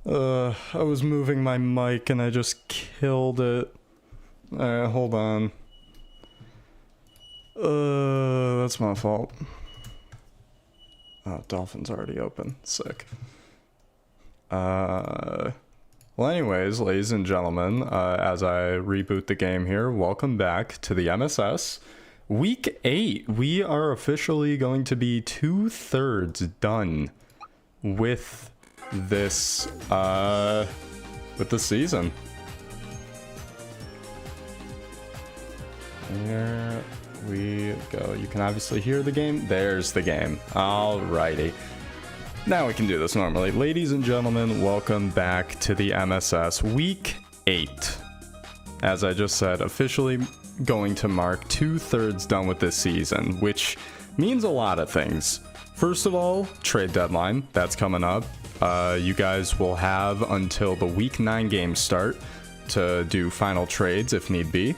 I was moving my mic and I just killed it. Alright, hold on. That's my fault. Oh, Dolphin's already open. Sick. Well anyways, ladies and gentlemen, as I reboot the game here, welcome back to the MSS. Week 8, we are officially going to be 2/3 done with this season. Here we go. You can obviously hear the game. There's the game. Alrighty. Now we can do this normally. Ladies and gentlemen, welcome back to the MSS Week 8. As I just said, officially going to mark 2/3 done with this season, which means a lot of things. First of all, trade deadline. That's coming up. You guys will have until the Week 9 games start to do final trades if need be.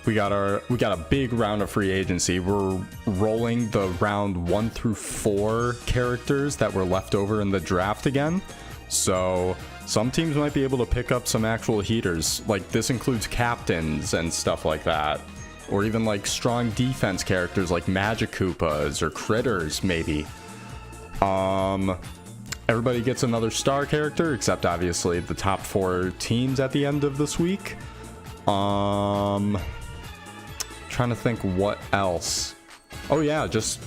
We got a big round of free agency. We're rolling the round 1 through 4 characters that were left over in the draft again. So some teams might be able to pick up some actual heaters. Like this includes captains and stuff like that. Or even like strong defense characters like Magic Koopas or Critters maybe. Everybody gets another star character except obviously the top 4 teams at the end of this week. Trying to think what else. Oh yeah, just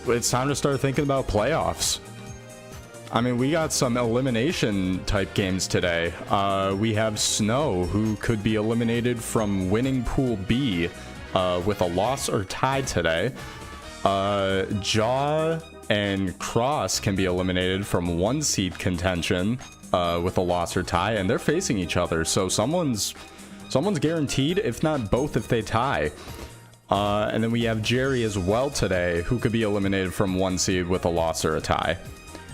it's time to start thinking about playoffs. I mean, we got some elimination type games today. We have Snow, who could be eliminated from winning Pool B with a loss or tie today. Jaw and Cross can be eliminated from 1 seed contention with a loss or tie, and they're facing each other. So someone's guaranteed, if not both, if they tie. And then we have Jerry as well today, who could be eliminated from 1 seed with a loss or a tie.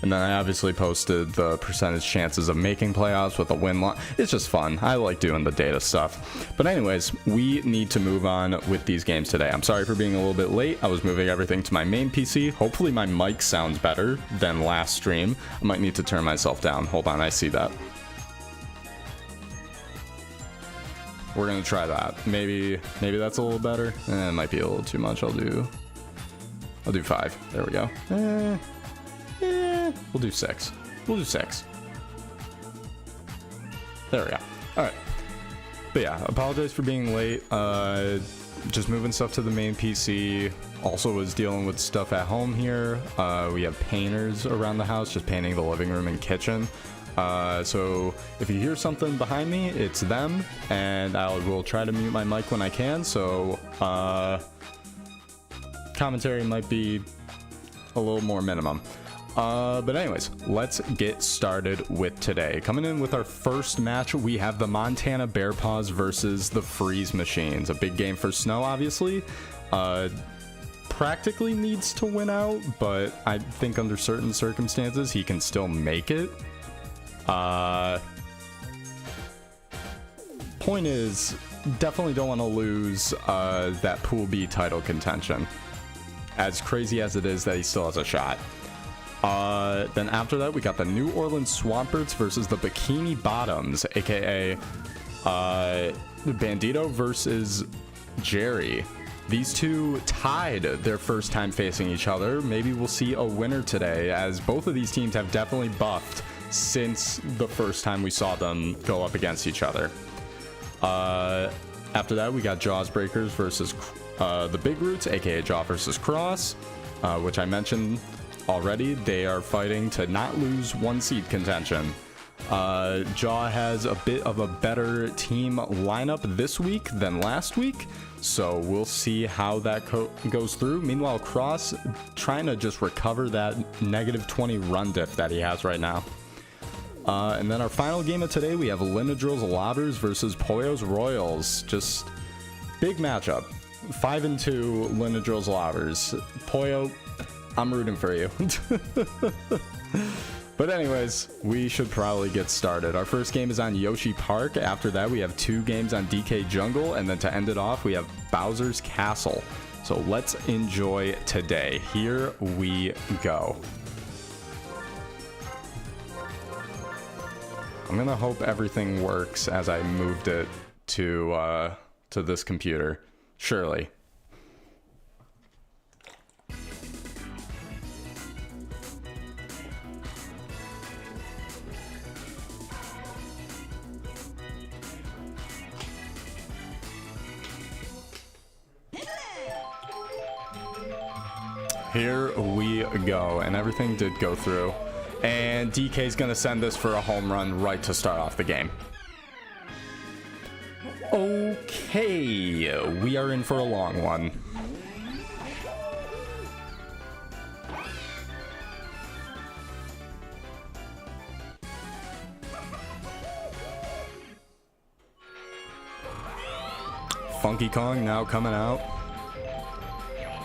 And then I obviously posted the percentage chances of making playoffs with a win-loss. It's just fun. I like doing the data stuff. But anyways, we need to move on with these games today. I'm sorry for being a little bit late. I was moving everything to my main PC. Hopefully my mic sounds better than last stream. I might need to turn myself down. Hold on, I see that. We're gonna try that. Maybe that's a little better. It might be a little too much. I'll do 5. There we go. We'll do 6. We'll do 6. There we go. Alright. But yeah, apologize for being late. Just moving stuff to the main PC. Also was dealing with stuff at home here. We have painters around the house, just painting the living room and kitchen. So if you hear something behind me, it's them, and I will try to mute my mic when I can. So commentary might be a little more minimum. But anyways, let's get started with today. Coming in with our first match, we have the Montana Bearpaws versus the Freeze Machines. A big game for Snow, obviously. Practically needs to win out, but I think under certain circumstances, he can still make it. Point is, definitely don't want to lose that Pool B title contention. As crazy as it is that he still has a shot. Then after that, we got the New Orleans Swamperts versus the Bikini Bottoms, aka Bandito versus Jerry. These two tied their first time facing each other. Maybe we'll see a winner today, as both of these teams have definitely buffed since the first time we saw them go up against each other. After that, we got Jaws Breakers versus the Big Roots, aka Jaw versus Cross, which I mentioned already. They are fighting to not lose 1 seed contention. Jaw has a bit of a better team lineup this week than last week, so we'll see how that goes through. Meanwhile, Cross trying to just recover that -20 run diff that he has right now. And then our final game of today, we have Lynadryl's Lobbers versus PoYo's Royals. Just big matchup. 5-2 Lynadryl's Lobbers. PoYo, I'm rooting for you. But anyways, we should probably get started. Our first game is on Yoshi Park. After that, we have 2 games on DK Jungle. And then to end it off, we have Bowser's Castle. So let's enjoy today. Here we go. I'm gonna hope everything works as I moved it to this computer. Surely. Here we go, and everything did go through. And DK's gonna send this for a home run right to start off the game. Okay, we are in for a long one. Funky Kong now coming out.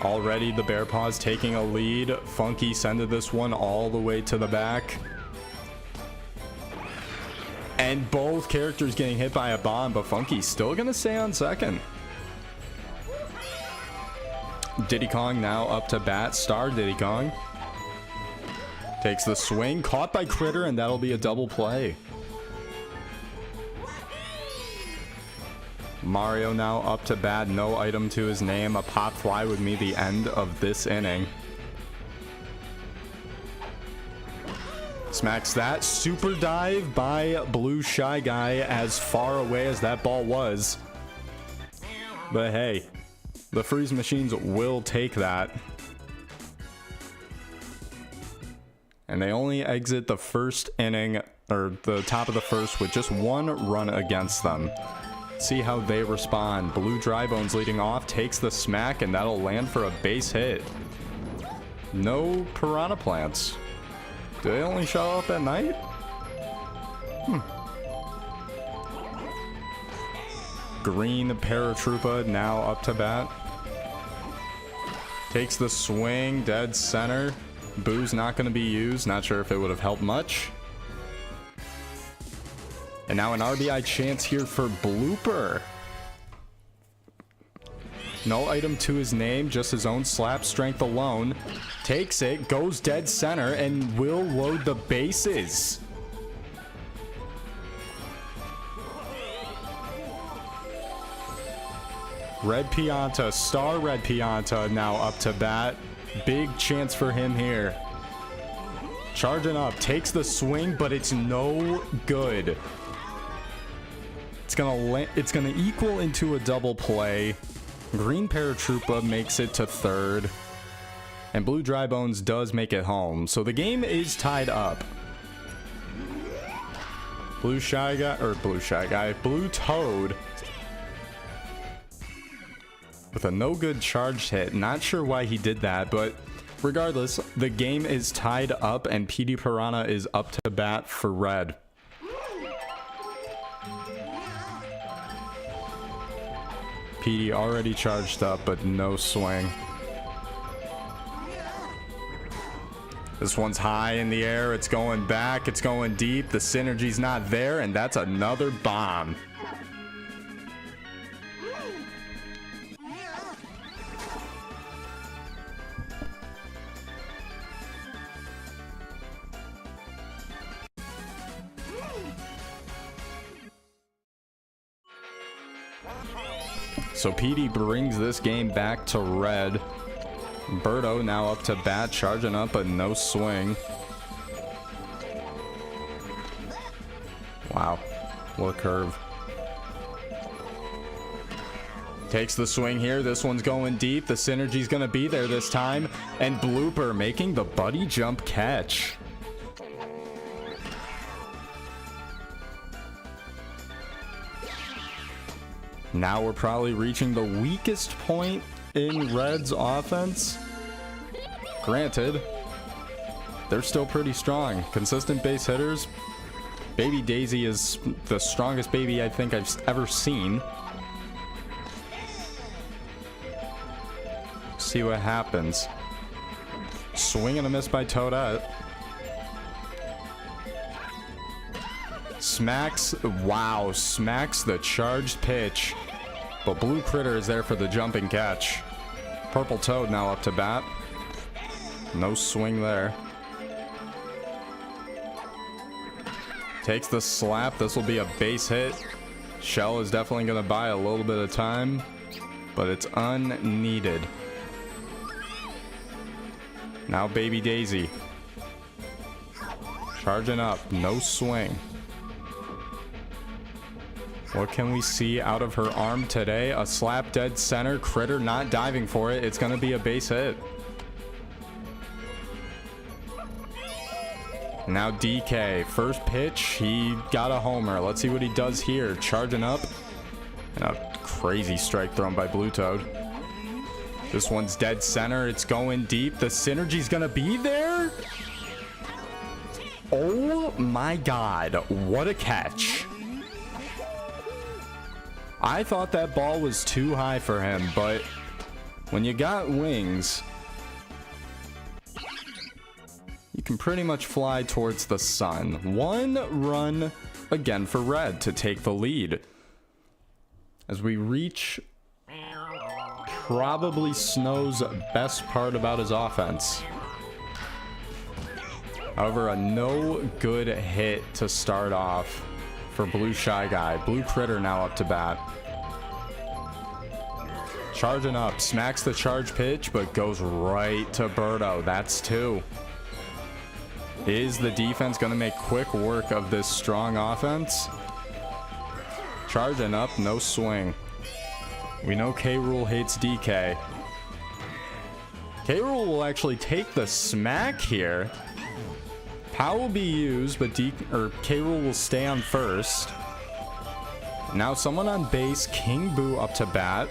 Already the Bearpaws taking a lead. Funky sending this one all the way to the back. And both characters getting hit by a bomb, but Funky's still gonna stay on second. Diddy Kong now up to bat. Star Diddy Kong takes the swing, caught by Critter, and that'll be a double play. Mario now up to bat, no item to his name. A pop fly would be the end of this inning. Smacks that. Super dive by Blue Shy Guy, as far away as that ball was. But hey, the freeze machines will take that. And they only exit the first inning, or the top of the first, with just one run against them. See how they respond. Blue Dry Bones leading off, takes the smack, and that'll land for a base hit. No piranha plants. Do they only show up at night? Green Paratroopa now up to bat. Takes the swing, dead center. Boo's not going to be used. Not sure if it would have helped much. And now an RBI chance here for Blooper. No item to his name, just his own slap strength alone. Takes it, goes dead center, and will load the bases. Red Pianta, Star Red Pianta now up to bat. Big chance for him here. Charging up, takes the swing, but it's no good. It's gonna equal into a double play. Green Paratroopa makes it to third, and Blue Dry Bones does make it home. So the game is tied up. Blue Toad with a no good charged hit. Not sure why he did that, but regardless, the game is tied up, and PD Piranha is up to bat for red. PD already charged up, but no swing. This one's high in the air. It's going back. It's going deep. The synergy's not there, and that's another bomb. So PD brings this game back to red. Birdo now up to bat, charging up, but no swing. Wow, what a curve. Takes the swing here. This one's going deep. The synergy's gonna be there this time. And Blooper making the buddy jump catch. Now we're probably reaching the weakest point in Red's offense. Granted, they're still pretty strong. Consistent base hitters. Baby Daisy is the strongest baby I think I've ever seen. See what happens. Swing and a miss by Toadette. Smacks, wow, smacks the charged pitch. But Blue Critter is there for the jumping catch. Purple Toad now up to bat. No swing there. Takes the slap. This will be a base hit. Shell is definitely going to buy a little bit of time, but it's unneeded. Now Baby Daisy. Charging up. No swing. What can we see out of her arm today? A slap dead center. Critter not diving for it. It's going to be a base hit. Now DK. First pitch. He got a homer. Let's see what he does here. Charging up. And a crazy strike thrown by Blue Toad. This one's dead center. It's going deep. The synergy's going to be there. Oh my God. What a catch. I thought that ball was too high for him, but when you got wings, you can pretty much fly towards the sun. One run again for Red to take the lead. As we reach probably Snow's best part about his offense. However, a no good hit to start off for Blue Shy Guy. Blue Critter now up to bat. Charging up, smacks the charge pitch, but goes right to Birdo. That's two. Is the defense going to make quick work of this strong offense? Charging up, no swing. We know K-Rool hates DK. K-Rool will actually take the smack here. Pow will be used, but K-Rool will stay on first. Now someone on base, King Boo up to bat.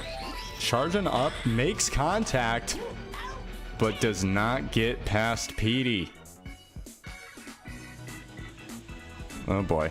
Charging up, makes contact, but does not get past Petey. Oh boy.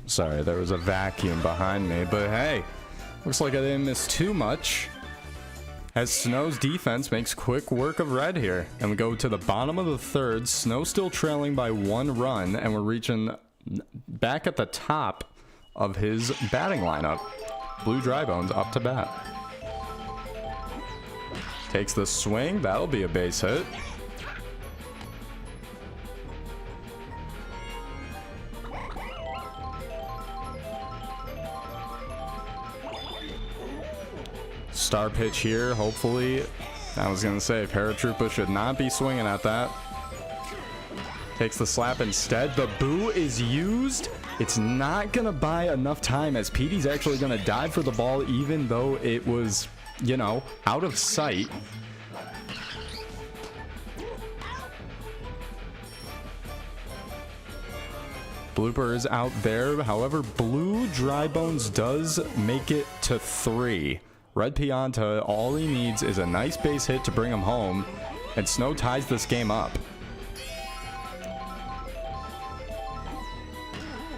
Sorry, there was a vacuum behind me, but hey, looks like I didn't miss too much. As Snow's defense makes quick work of Red here. And we go to the bottom of the third. Snow still trailing by 1 run, and we're reaching back at the top of his batting lineup. Blue Drybones up to bat. Takes the swing. That'll be a base hit. Star pitch here, hopefully. I was going to say, Paratroopa should not be swinging at that. Takes the slap instead. The boo is used. It's not going to buy enough time as Petey's actually going to dive for the ball even though it was, you know, out of sight. Blooper is out there. However, Blue Drybones does make it to 3. Red Pianta, all he needs is a nice base hit to bring him home, and Snow ties this game up.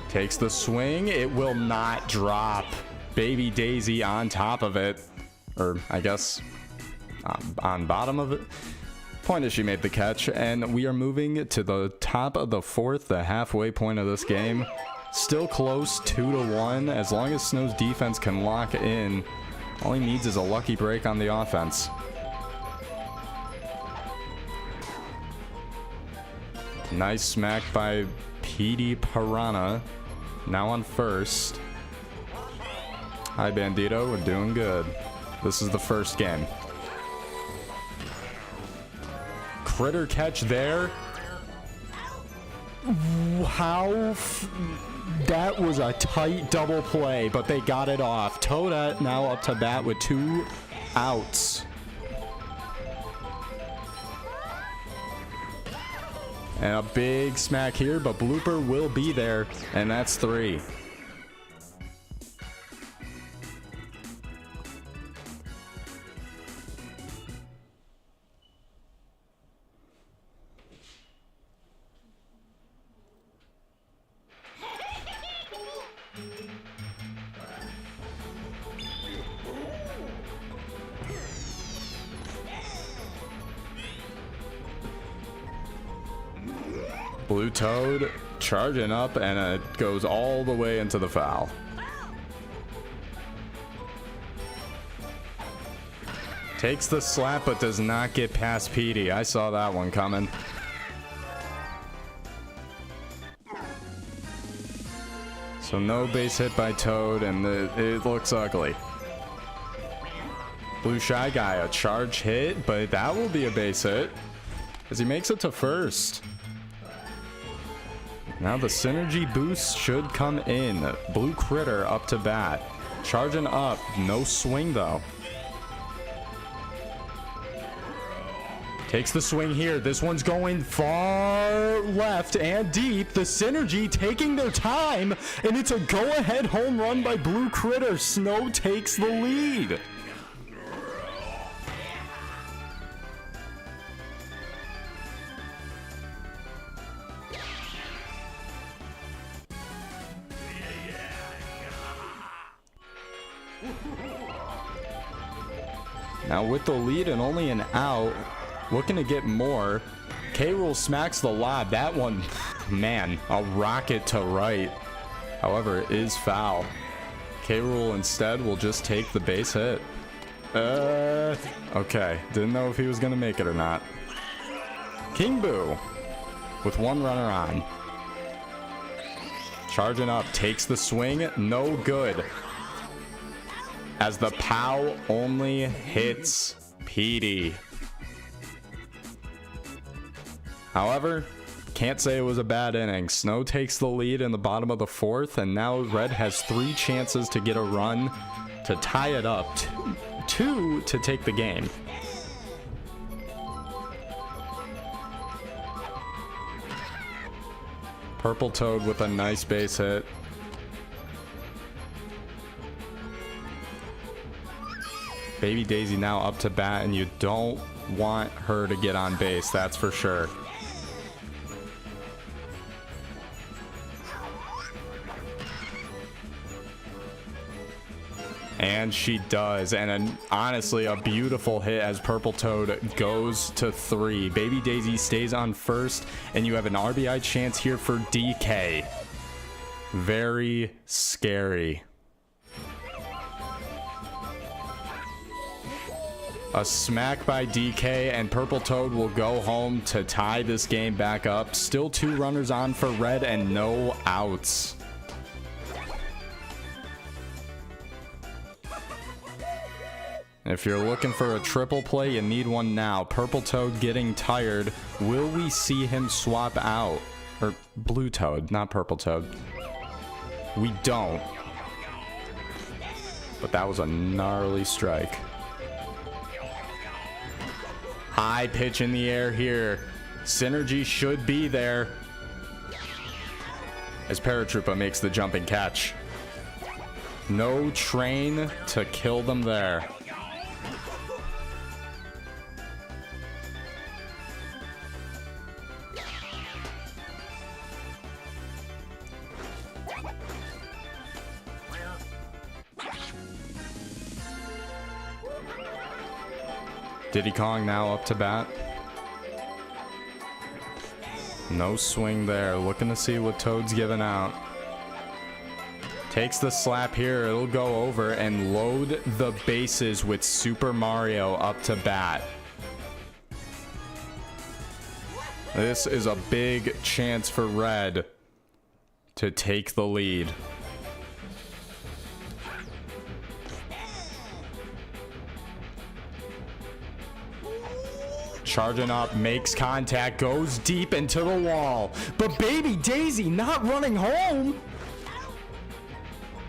Takes the swing. It will not drop. Baby Daisy on top of it. Or, I guess, on bottom of it. Point is she made the catch, and we are moving to the top of the 4th, the halfway point of this game. Still close, 2-1. As long as Snow's defense can lock in, all he needs is a lucky break on the offense. Nice smack by PD Piranha. Now on first. Hi, Bandito. We're doing good. This is the first game. Critter catch there. How... That was a tight double play, but they got it off. Toadette now up to bat with 2 outs. And a big smack here, but blooper will be there, and that's 3. Blue Toad charging up, and it goes all the way into the foul. Takes the slap, but does not get past Petey. I saw that one coming. So no base hit by Toad, and it looks ugly. Blue Shy Guy, a charge hit, but that will be a base hit as he makes it to first. Now the synergy boost should come in. Blue Critter up to bat. Charging up. No swing though. Takes the swing here. This one's going far left and deep. The synergy taking their time. And it's a go-ahead home run by Blue Critter. Snow takes the lead. Now with the lead and only an out, looking to get more. K-Rool smacks the lob. That one, man, a rocket to right. However, it is foul. K-Rool instead will just take the base hit. Okay. Didn't know if he was going to make it or not. King Boo with one runner on. Charging up, takes the swing. No good. As the POW only hits Petey. However, can't say it was a bad inning. Snow takes the lead in the bottom of the 4th, and now Red has 3 chances to get a run to tie it up. 2 to take the game. Purple Toad with a nice base hit. Baby Daisy now up to bat, and you don't want her to get on base, that's for sure. And she does, and honestly a beautiful hit as Purple Toad goes to 3. Baby Daisy stays on first, and you have an RBI chance here for DK. Very scary. A smack by DK, and Purple Toad will go home to tie this game back up. Still 2 runners on for Red and no outs. If you're looking for a triple play, you need one now. Purple Toad getting tired. Will we see him swap out? Or Blue Toad, not Purple Toad. We don't. But that was a gnarly strike. High pitch in the air here. Synergy should be there. As Paratroopa makes the jumping catch. No train to kill them there. Diddy Kong now up to bat. No swing there. Looking to see what Toad's giving out. Takes the slap here. It'll go over and load the bases with Super Mario up to bat. This is a big chance for Red to take the lead. Charging up, makes contact, goes deep into the wall. But Baby Daisy not running home.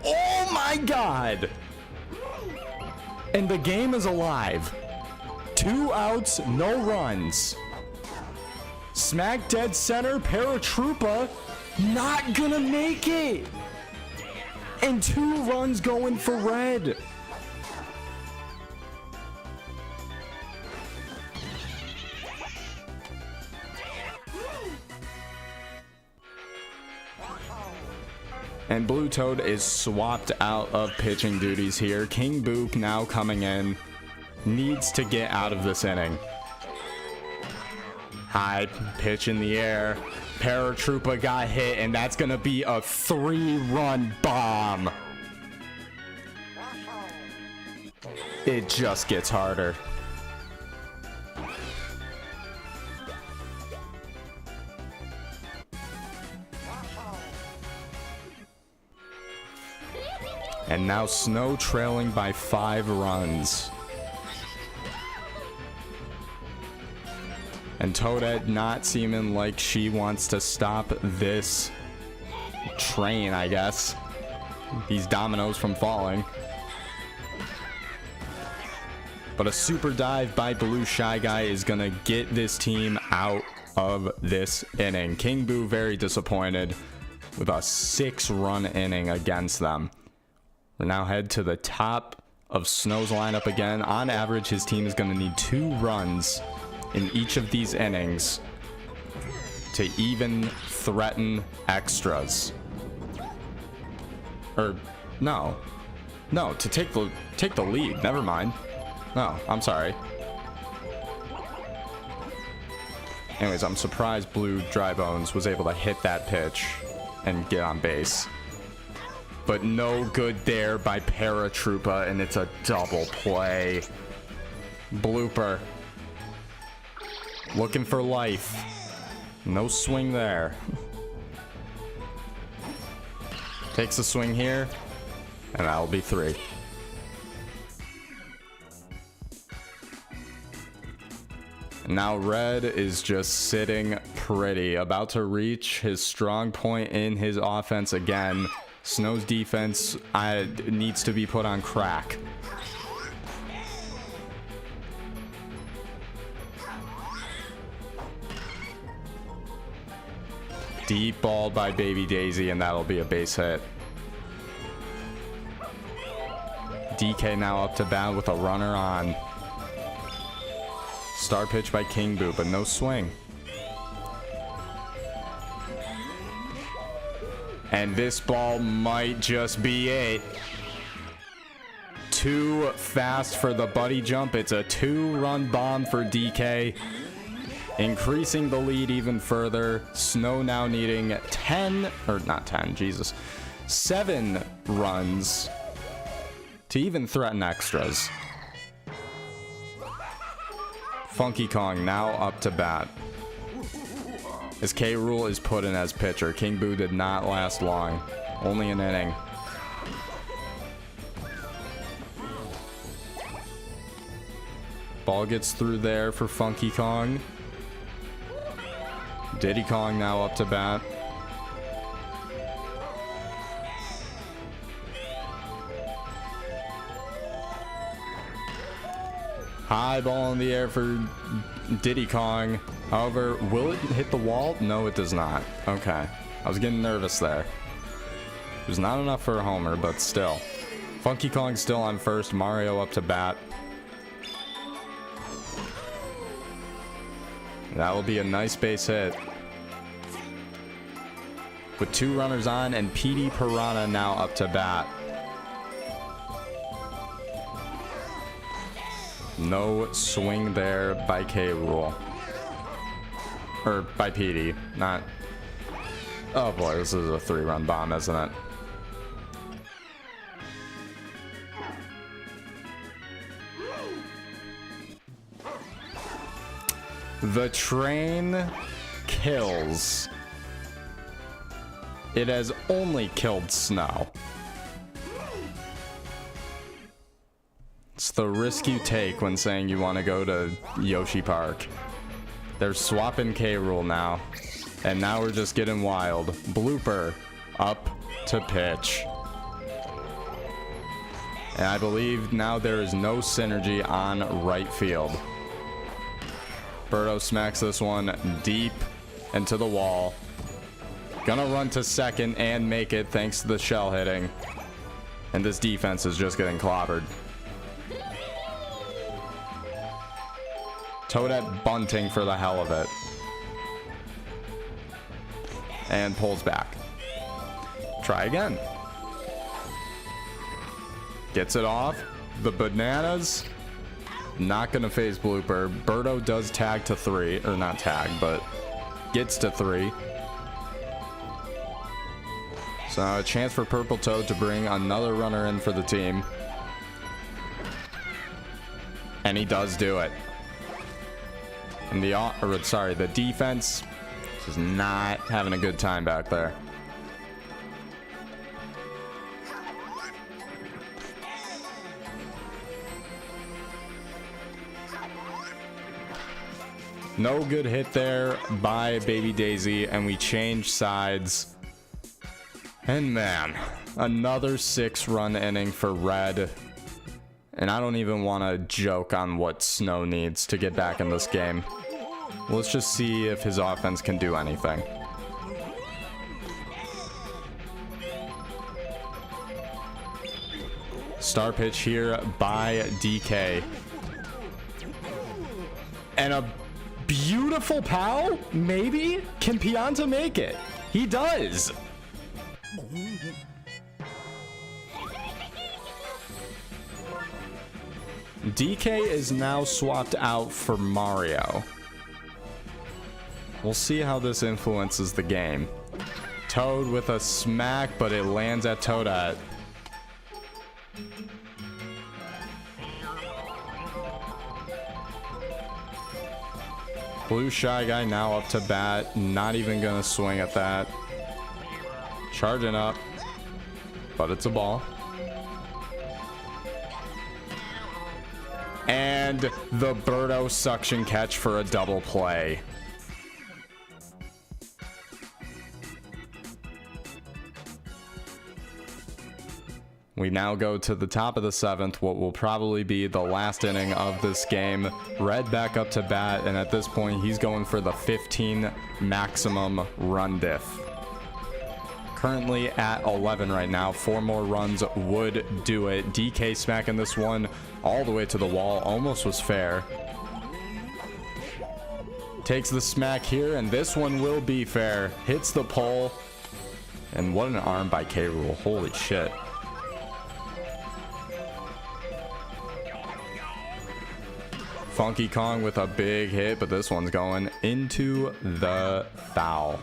Oh my God. And the game is alive. 2 outs, no runs. Smack dead center, Paratroopa not gonna make it. And 2 runs going for red. And Blue Toad is swapped out of pitching duties here. King Boop now coming in. Needs to get out of this inning. High pitch in the air. Paratroopa got hit, and that's going to be a 3-run bomb. It just gets harder. And now Snow trailing by 5 runs. And Toadette not seeming like she wants to stop this train, I guess. These dominoes from falling. But a super dive by Blue Shy Guy is going to get this team out of this inning. King Boo very disappointed with a 6-run inning against them. We now head to the top of Snow's lineup again. On average, his team is going to need 2 runs in each of these innings to even threaten extras. Or no, to take the lead. Never mind. No, I'm sorry. Anyways, I'm surprised Blue Dry Bones was able to hit that pitch and get on base. But no good there by Paratroopa, and it's a double play. Blooper. Looking for life. No swing there. Takes a swing here, and that'll be 3. Now Red is just sitting pretty, about to reach his strong point in his offense again. Snow's defense needs to be put on crack. Deep ball by Baby Daisy, and that'll be a base hit. DK now up to bat with a runner on. Star pitch by King Boo, but no swing. And this ball might just be it. Too fast for the buddy jump. It's a 2-run bomb for DK. Increasing the lead even further. Snow now needing 7 runs to even threaten extras. Funky Kong now up to bat. As K. Rool is put in as pitcher. King Boo did not last long. Only an inning. Ball gets through there for Funky Kong. Diddy Kong now up to bat. High ball in the air for Diddy Kong. However, will it hit the wall? No, it does not. Okay. I was getting nervous there. It was not enough for a homer, but still. Funky Kong still on first. Mario up to bat. That will be a nice base hit. With 2 runners on, and PD Piranha now up to bat. No swing there by K. Rool. Or by PD, not... Oh boy, this is a 3-run bomb, isn't it? The train kills. It has only killed Snow. It's the risk you take when saying you want to go to Yoshi Park. They're swapping K. Rool now. And now we're just getting wild. Blooper up to pitch. And I believe now there is no synergy on right field. Birdo smacks this one deep into the wall. Gonna run to second and make it thanks to the shell hitting. And this defense is just getting clobbered. Toadette bunting for the hell of it. And pulls back. Try again. Gets it off. The bananas. Not gonna phase Blooper. Birdo does tag to 3. Or not tag, but gets to 3. So a chance for Purple Toad to bring another runner in for the team. And he does do it. And the defense is not having a good time back there. No good hit there by Baby Daisy, and we change sides. And man, another 6-run inning for Red. And I don't even want to joke on what Snow needs to get back in this game. Let's just see if his offense can do anything. Star pitch here by DK. And a beautiful POW? Maybe? Can Pianta make it? He does! DK is now swapped out for Mario. We'll see how this influences the game. Toad with a smack, but it lands at Toadette. Blue Shy Guy now up to bat. Not even gonna swing at that. Charging up, but it's a ball. And the Birdo suction catch for a double play. We now go to the top of the 7th, what will probably be the last inning of this game. Red back up to bat, and at this point, he's going for the 15 maximum run diff. Currently at 11 right now. 4 more runs would do it. DK smacking this one all the way to the wall. Almost was fair. Takes the smack here, and this one will be fair. Hits the pole. And what an arm by K-Rool. Holy shit. Funky Kong with a big hit, but this one's going into the foul.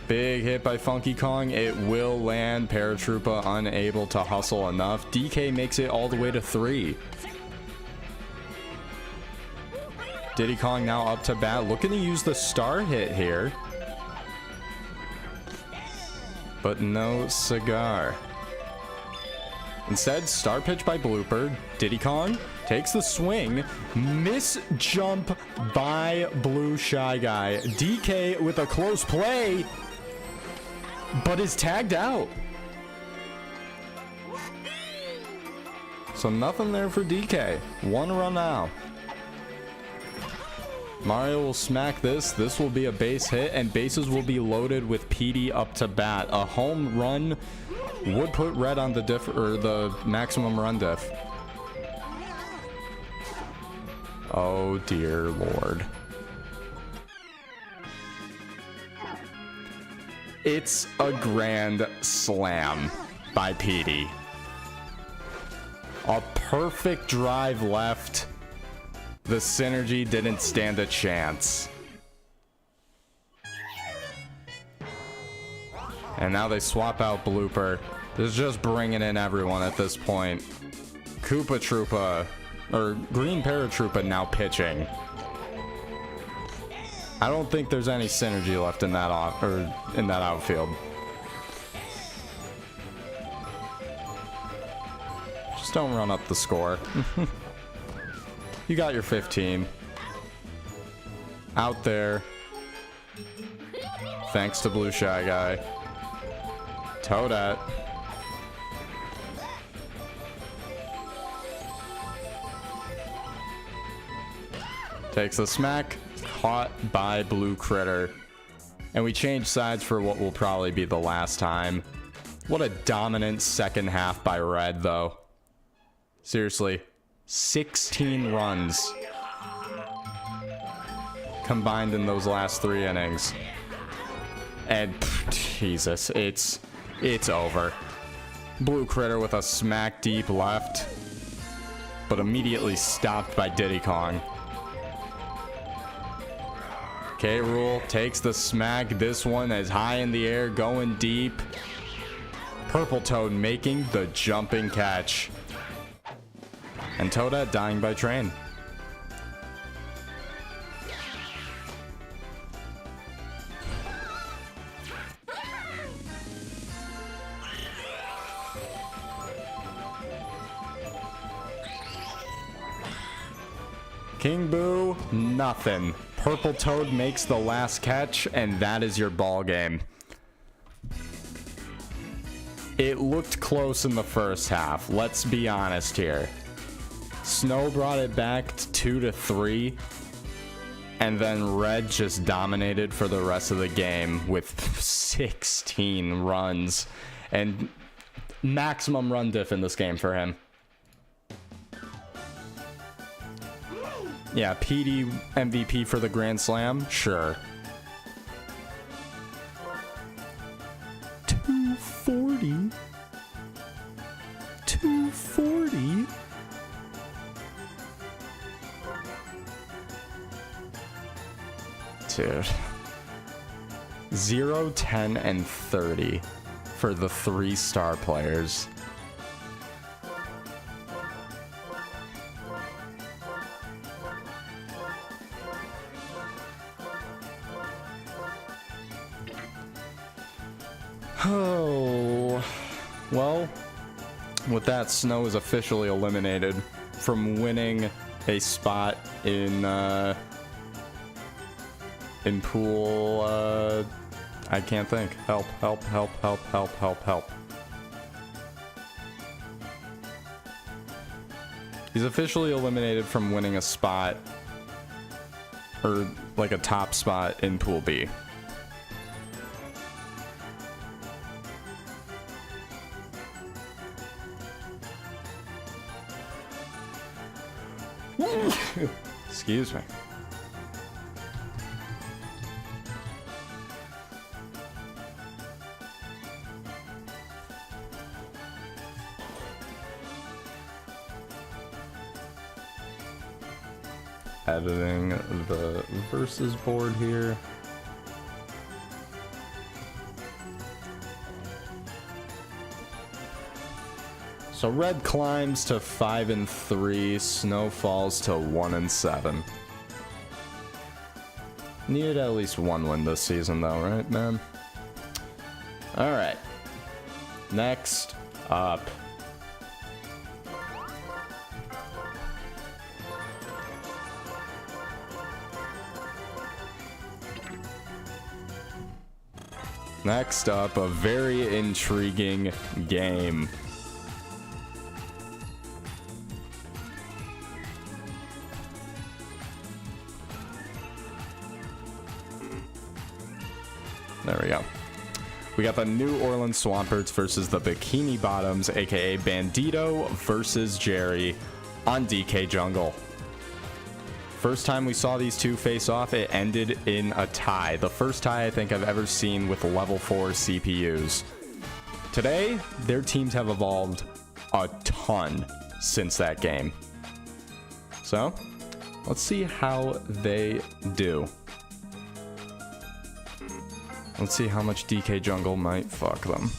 Big hit by Funky Kong. It will land. Paratroopa unable to hustle enough. DK makes it all the way to 3. Diddy Kong now up to bat. Looking to use the star hit here. But no cigar. Instead, star pitch by Blooper. Diddy Kong takes the swing. Miss jump by Blue Shy Guy. DK with a close play, but is tagged out. So nothing there for DK. 1 run now. Mario will smack this. This will be a base hit, and bases will be loaded with PD up to bat. A home run would put Red on the diff, or the maximum run diff. Oh dear Lord. It's a grand slam by PD. A perfect drive left. The synergy didn't stand a chance. And now they swap out Blooper. They're just bringing in everyone at this point. Koopa Troopa, or Green Paratroopa now pitching. I don't think there's any synergy left in that outfield. Just don't run up the score. You got your 15. Out there. Thanks to Blue Shy Guy. Toadette. Takes a smack. Caught by Blue Critter. And we change sides for what will probably be the last time. What a dominant second half by Red, though. Seriously. 16 runs combined in those last 3 innings. And Jesus, it's over. Blue Critter with a smack deep left, but immediately stopped by Diddy Kong. K. Rool takes the smack. This one is high in the air, going deep. Purple Toad making the jumping catch. And Toadette dying by train. King Boo, nothing. Purple Toad makes the last catch, and that is your ball game. It looked close in the first half, let's be honest here. Snow brought it back to 2-3, and then Red just dominated for the rest of the game with 16 runs and maximum run diff in this game for him. Yeah, PD MVP for the Grand Slam? Sure. 240? 240? Dude. 0, 10, and 30 for the 3-star players. Oh, well, with that, Snow is officially eliminated from winning a spot in pool, I can't think. Help, help, help, help, help, help, help. He's officially eliminated from winning a spot, or like a top spot in Pool B. Excuse me. Editing the versus board here. So Red climbs to 5-3, Snow falls to 1-7. Needed at least one win this season though, right, man? Alright. Next up. Next up, a very intriguing game. There we go. We got the New Orleans Swamperts versus the Bikini Bottoms, aka Bandito versus Jerry on DK Jungle. First time we saw these two face off, it ended in a tie. The first tie I think I've ever seen with level 4 CPUs. Today, their teams have evolved a ton since that game. So, let's see how they do. Let's see how much DK Jungle might fuck them.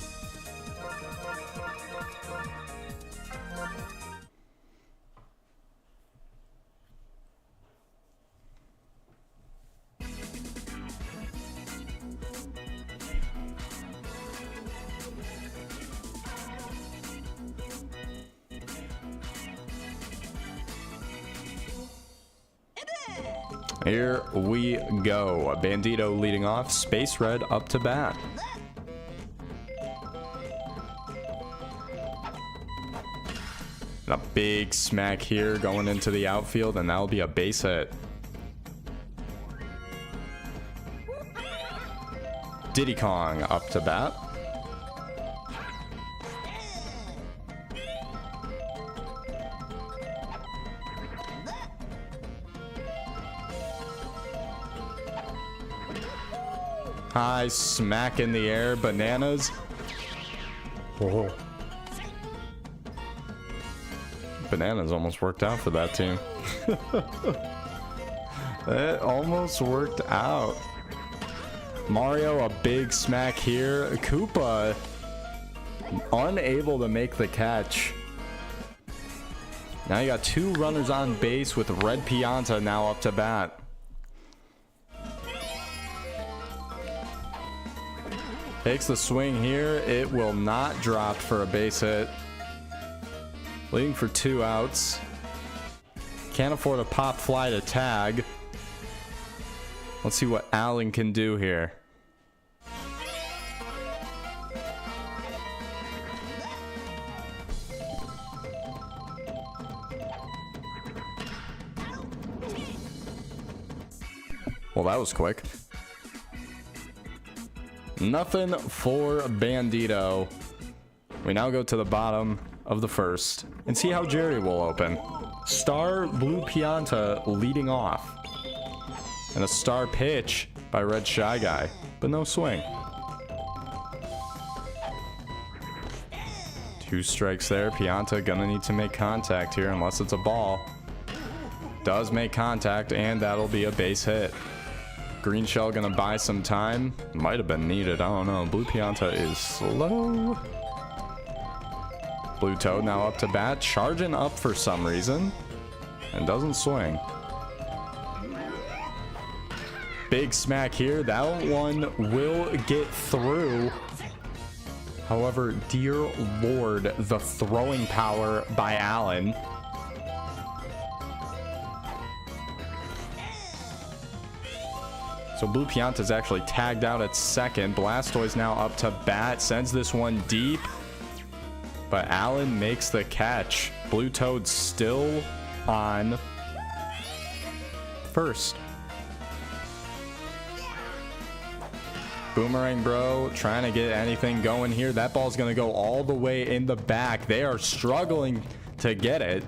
Here we go. Bandito leading off. Space Red up to bat. A big smack here going into the outfield, and that'll be a base hit. Diddy Kong up to bat. High smack in the air, bananas. Oh. Bananas almost worked out for that team. It almost worked out. Mario, a big smack here. Koopa unable to make the catch. Now you got two runners on base with Red Pianta now up to bat. Takes the swing here. It will not drop for a base hit. Leading for 2 outs. Can't afford a pop fly to tag. Let's see what Allen can do here. Well, that was quick. Nothing for Bandito. We now go to the bottom of the first and see how Jerry will open. Star Blue Pianta leading off. And a star pitch by Red Shy Guy, but no swing. 2 strikes there. Pianta gonna need to make contact here unless it's a ball. Does make contact, and that'll be a base hit. Green Shell gonna buy some time. Might have been needed, I don't know. Blue Pianta is slow. Blue Toad now up to bat, charging up for some reason, and doesn't swing. Big smack here. That one will get through. However, dear Lord, the throwing power by Allen. So Blue Pianta's actually tagged out at second. Blastoise now up to bat, sends this one deep, but Allen makes the catch. Blue Toad still on first. Boomerang Bro trying to get anything going here. That ball's going to go all the way in the back. They are struggling to get it.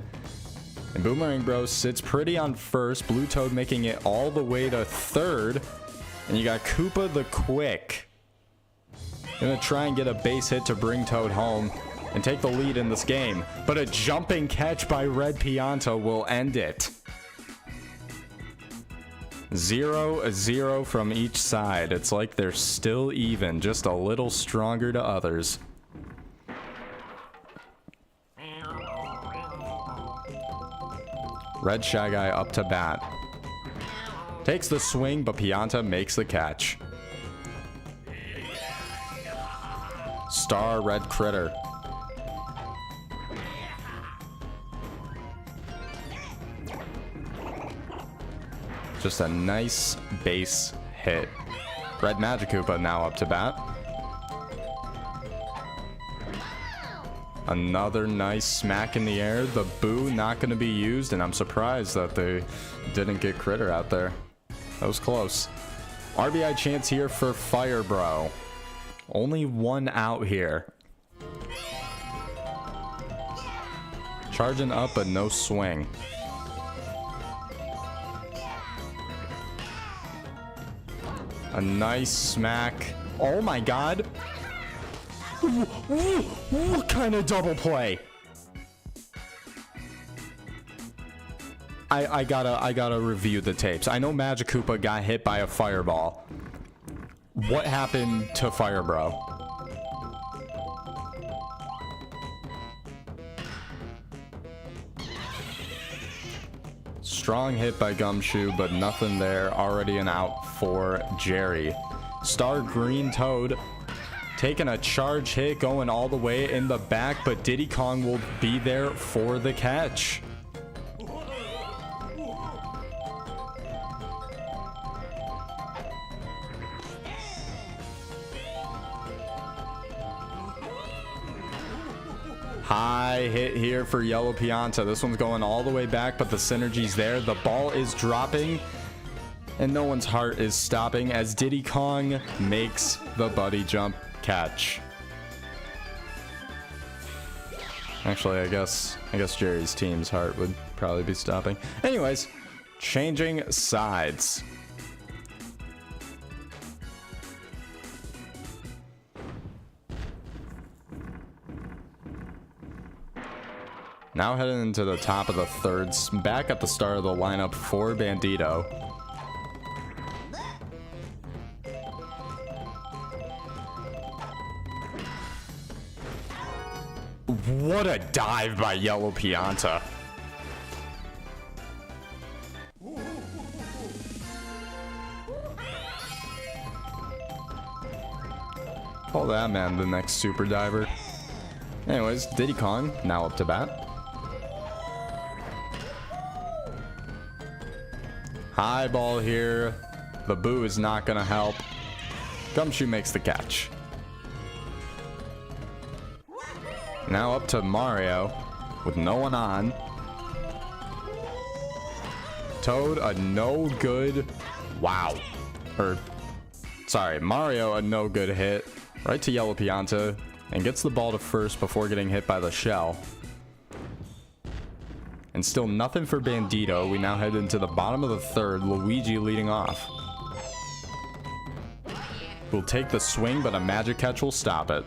And Boomerang Bro sits pretty on first. Blue Toad making it all the way to third. And you got Koopa the Quick. Gonna try and get a base hit to bring Toad home and take the lead in this game. But a jumping catch by Red Pianta will end it. 0-0 from each side. It's like they're still even, just a little stronger to others. Red Shy Guy up to bat. Takes the swing, but Pianta makes the catch. Star Red Critter. Just a nice base hit. Red Magikoopa now up to bat. Another nice smack in the air. The boo not going to be used, and I'm surprised that they didn't get Critter out there. That was close. RBI chance here for Fire Bro. Only 1 out here. Charging up, but no swing. A nice smack. Oh my god. What kind of double play? I gotta review the tapes. I know Magikoopa got hit by a fireball. What happened to Fire Bro? Strong hit by Gumshoe, but nothing there. Already an out for Jerry. Star Green Toad taking a charge hit, going all the way in the back, but Diddy Kong will be there for the catch. High hit here for Yellow Pianta. This one's going all the way back, but the synergy's there. The ball is dropping, and no one's heart is stopping as Diddy Kong makes the buddy jump catch. Actually, I guess Jerry's team's heart would probably be stopping. Anyways, changing sides. Now heading into the top of the third, back at the start of the lineup for Bandito. What a dive by Yellow Pianta. Call that man the next super diver. Anyways, Diddy Kong now up to bat. High ball here. The boo is not going to help. Gumshoe makes the catch. Now up to Mario with no one on. Toad, a no good. Wow. Sorry, Mario, a no good hit. Right to Yellow Pianta and gets the ball to first before getting hit by the shell. And still nothing for Bandito. We now head into the bottom of the third. Luigi leading off. We'll take the swing, but a magic catch will stop it.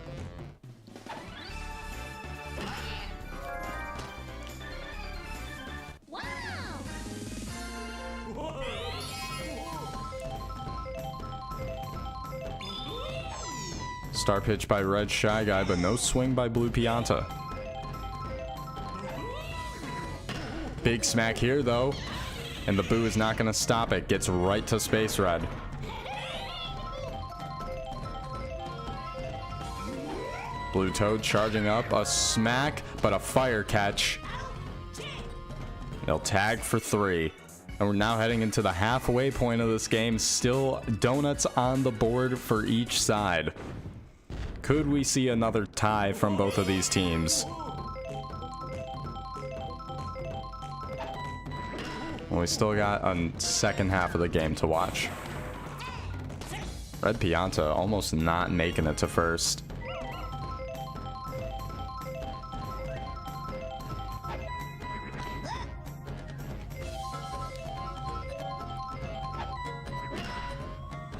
Wow. Star pitch by Red Shy Guy, but no swing by Blue Pianta. Big smack here though, and the boo is not going to stop it. Gets right to Space Red. Blue Toad charging up, a smack, but a fire catch. They'll tag for 3. And we're now heading into the halfway point of this game. Still donuts on the board for each side. Could we see another tie from both of these teams? Well, we still got a second half of the game to watch. Red Pianta almost not making it to first.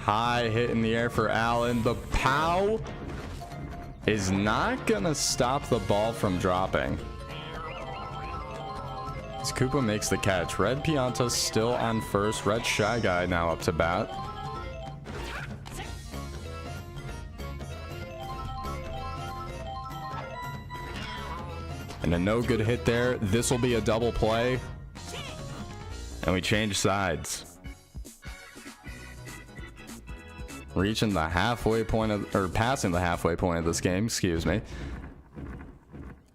High hit in the air for Allen. The POW is not gonna stop the ball from dropping. As Koopa makes the catch. Red Pianta still on first. Red Shy Guy now up to bat. And a no good hit there. This will be a double play. And we change sides. Reaching the halfway point of, or passing the halfway point of this game, excuse me.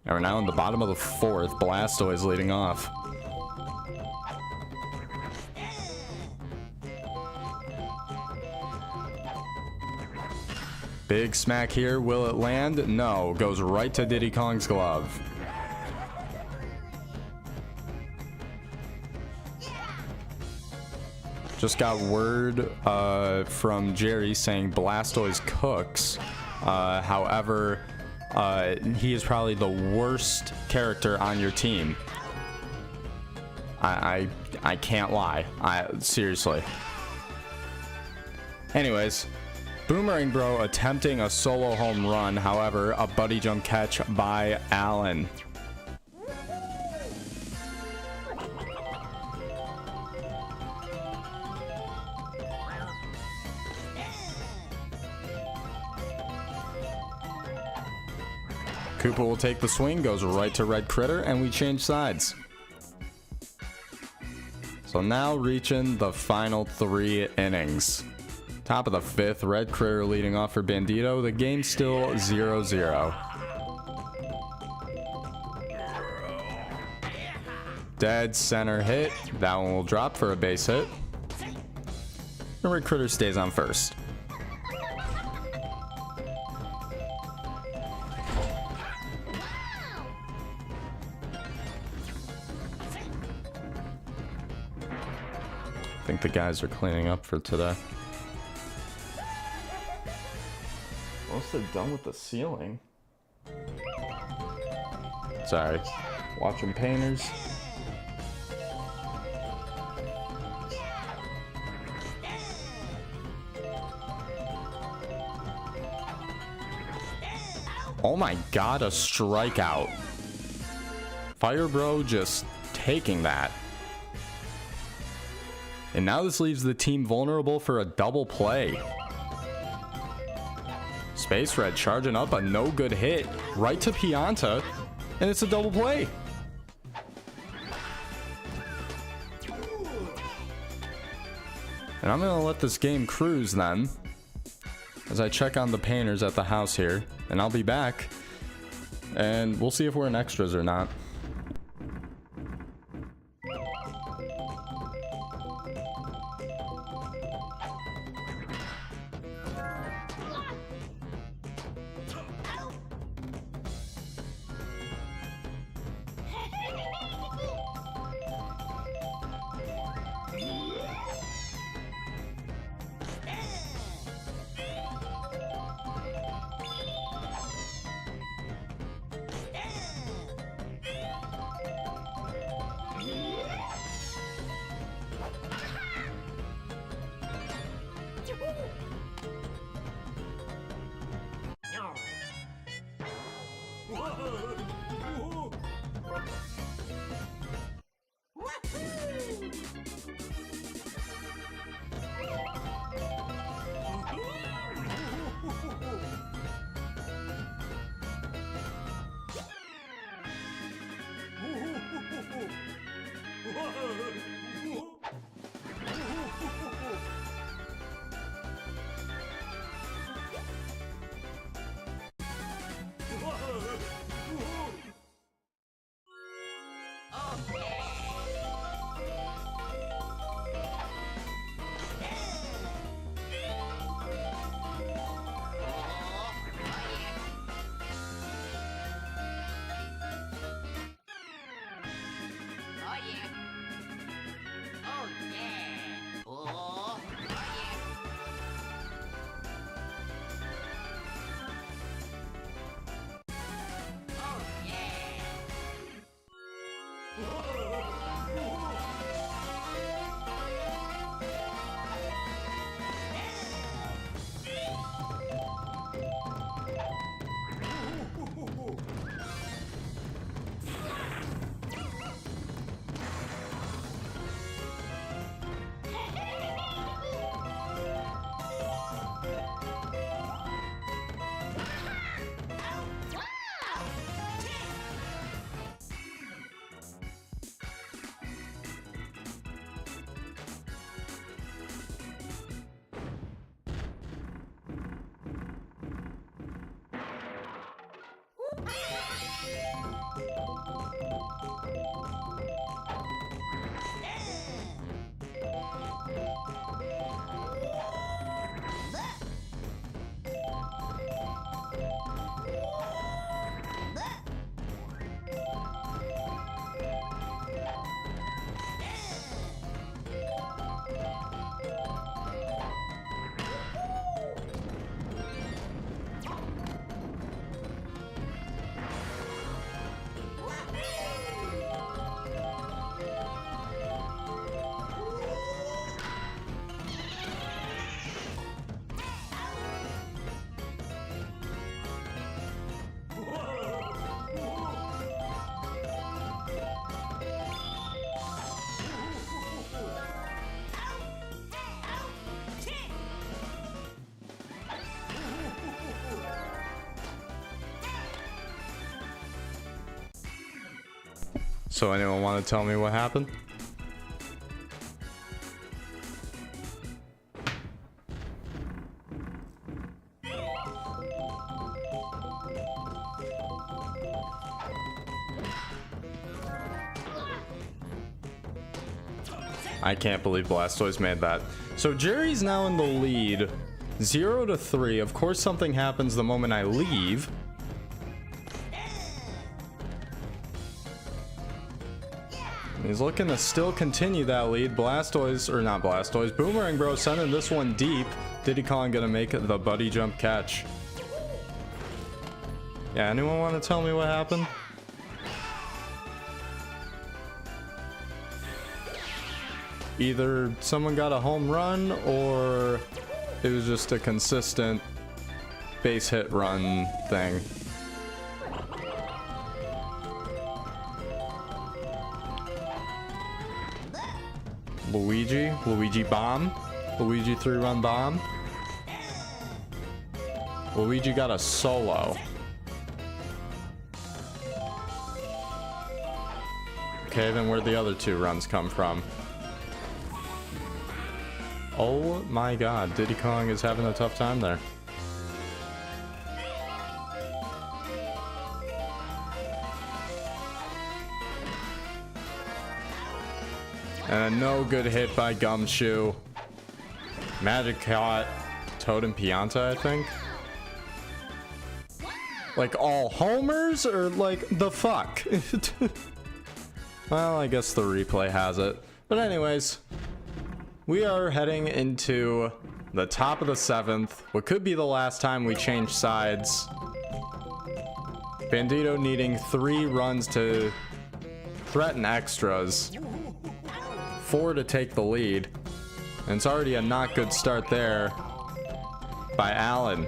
And we're now in the bottom of the fourth. Blastoise leading off. Big smack here. Will it land? No. Goes right to Diddy Kong's glove. Just got word from Jerry saying Blastoise cooks. However, he is probably the worst character on your team. I can't lie. Seriously. Anyways, Boomerang Bro attempting a solo home run. However, a buddy jump catch by Allen. Koopa will take the swing, goes right to Red Critter, and we change sides. So now reaching the final 3 innings. Top of the 5th, Red Critter leading off for Bandito. The game's still 0-0. Dead center hit. That one will drop for a base hit. And Red Critter stays on first. I think the guys are cleaning up for today. Once they're done with the ceiling. Sorry. Watching painters. Oh my god, a strikeout. Fire Bro just taking that. And now this leaves the team vulnerable for a double play. Space Red charging up a no good hit right to Pianta, and it's a double play. And I'm gonna let this game cruise then, as I check on the painters at the house here, and I'll be back, and we'll see if we're in extras or not. So anyone want to tell me what happened? I can't believe Blastoise made that. So Jerry's now in the lead, 0-3. Of course something happens the moment I leave. He's looking to still continue that lead. Blastoise, or not Blastoise, Boomerang Bro sending this one deep. Diddy Kong gonna make the buddy jump catch. Yeah, anyone want to tell me what happened? Either someone got a home run or it was just a consistent base hit run thing. Luigi bomb. Luigi 3-run bomb. Luigi got a solo. Okay, then where'd the other 2 runs come from? Oh my god, Diddy Kong is having a tough time there. And a no good hit by Gumshoe. Magic caught Toad and Pianta, I think. Like all homers or like the fuck? Well, I guess the replay has it. But anyways, we are heading into the top of the 7th. What could be the last time we change sides. Bandito needing 3 runs to threaten extras. 4 to take the lead. And it's already a not good start there by Allen.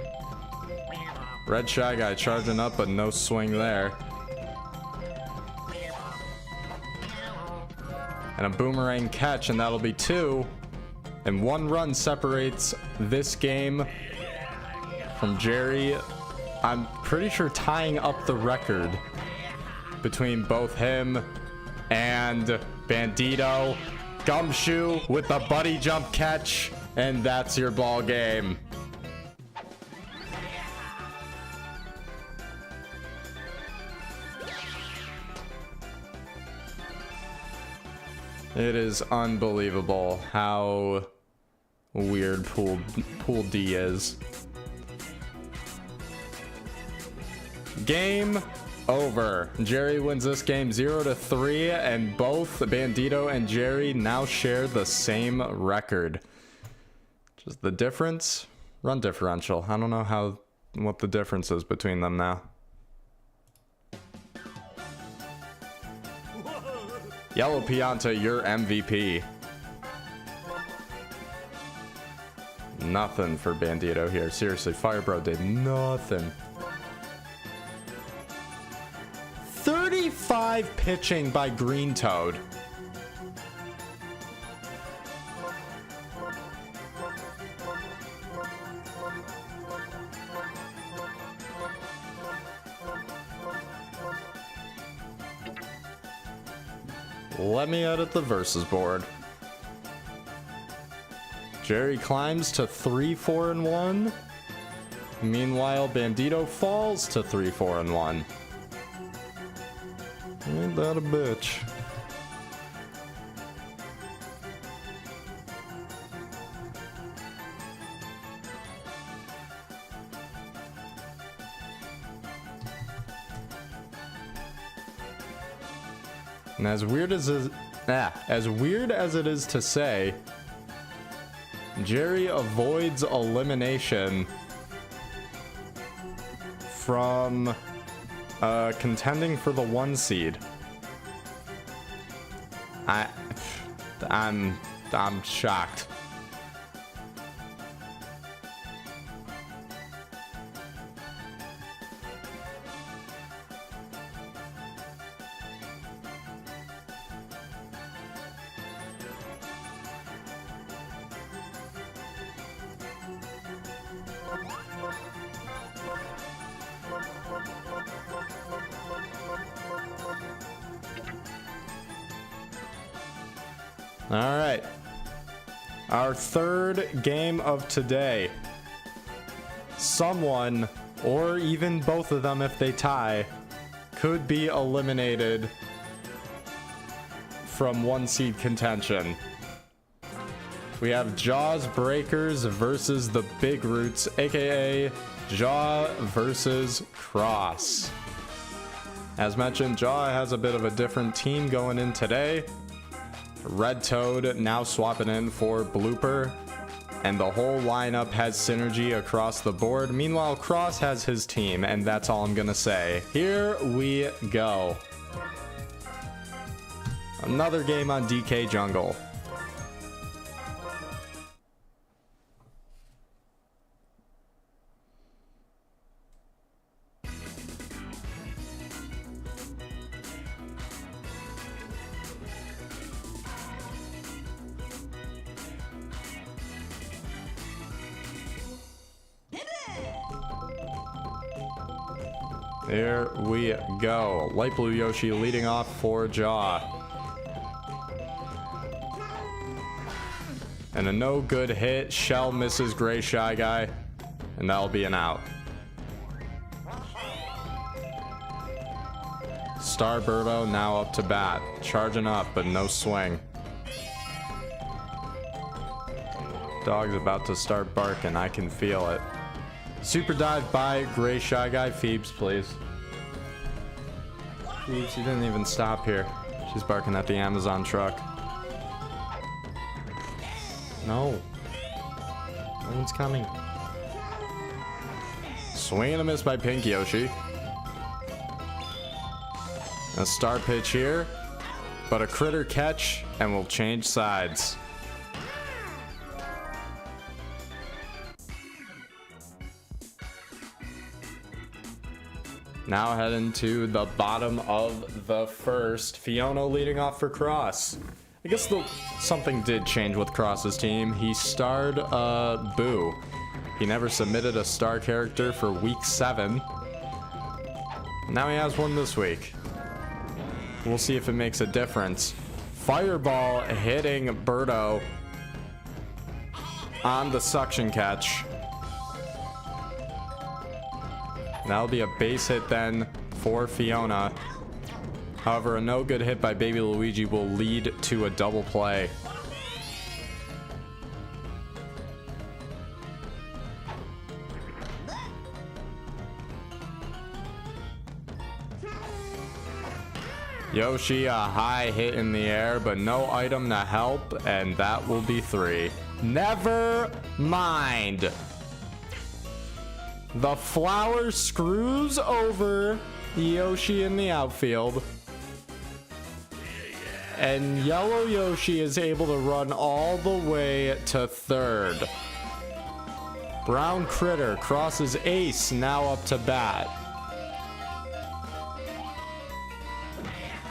Red Shy Guy charging up, but no swing there. And a boomerang catch, and that'll be 2. And 1 run separates this game from Jerry. I'm pretty sure tying up the record between both him and Bandito. Gumshoe with the buddy jump catch, and that's your ball game. It is unbelievable how weird Pool D is. Game over. Jerry wins this game 0-3, and both Bandito and Jerry now share the same record. Just the difference, run differential. I don't know what the difference is between them now. Yellow Pianta, your MVP. Nothing for Bandito here. Seriously, Fire Bro did nothing. 35 pitching by Green Toad. Let me edit the versus board. Jerry climbs to 3-4-1. Meanwhile, Bandito falls to 3-4-1. Ain't that a bitch? And as weird as it is to say, Jerry avoids elimination from contending for the 1 seed. I'm shocked. All right, our third game of today. Someone, or even both of them if they tie, could be eliminated from 1 seed contention. We have Jaws Breakers versus the Big Roots, aka Jaw versus Cross. As mentioned, Jaw has a bit of a different team going in today. Red Toad now swapping in for Blooper. And the whole lineup has synergy across the board. Meanwhile, Cross has his team, and that's all I'm gonna say. Here we go. Another game on DK Jungle. There we go. Light Blue Yoshi leading off for Jaw. And a no good hit. Shell misses Gray Shy Guy. And that'll be an out. Starbirdo now up to bat. Charging up, but no swing. Dog's about to start barking. I can feel it. Super dive by Gray Shy Guy. Phoebes, please. Phoebes, she didn't even stop here. She's barking at the Amazon truck. No. No one's coming. Swing and a miss by Pink Yoshi. A star pitch here, but a critter catch, and we'll change sides. Now heading to the bottom of the first. Fiona leading off for Cross. I guess something did change with Cross's team. He starred Boo. He never submitted a star character for week 7. Now he has one this week. We'll see if it makes a difference. Fireball hitting Birdo on the suction catch. That'll be a base hit then for Fiona. However, a no good hit by Baby Luigi will lead to a double play. Yoshi, a high hit in the air, but no item to help, and that will be 3. Never mind. The flower screws over Yoshi in the outfield. And Yellow Yoshi is able to run all the way to third. Brown Critter crosses Ace now up to bat.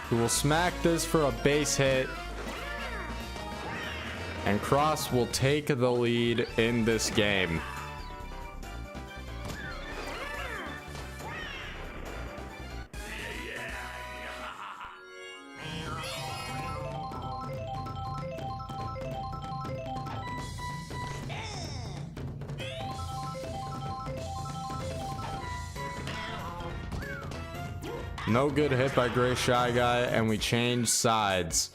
Who will smack this for a base hit. And Cross will take the lead in this game. No good hit by Gray Shy Guy, and we change sides.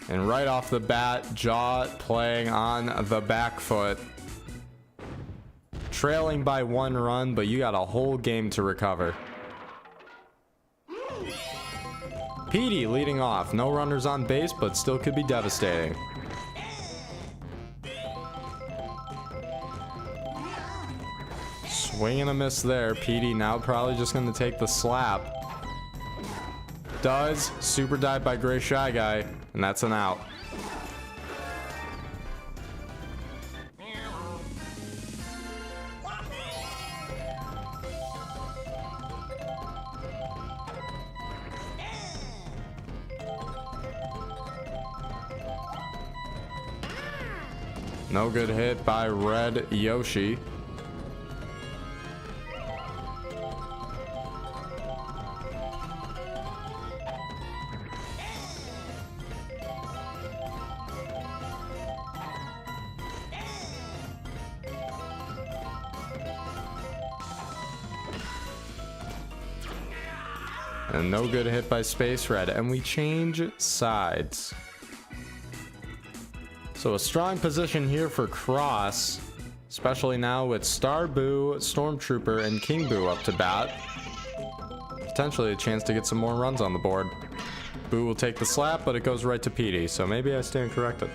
And right off the bat, Jaw playing on the back foot. Trailing by 1 run, but you got a whole game to recover. Petey leading off. No runners on base, but still could be devastating. Swing and a miss there. Petey now probably just going to take the slap. Does. Super dive by Gray Shy Guy, and that's an out. No good hit by Red Yoshi. And no good hit by Space Red, and we change sides. So a strong position here for Cross, especially now with Star Boo, Stormtrooper, and King Boo up to bat. Potentially a chance to get some more runs on the board. Boo will take the slap, but it goes right to Petey, so maybe I stand corrected.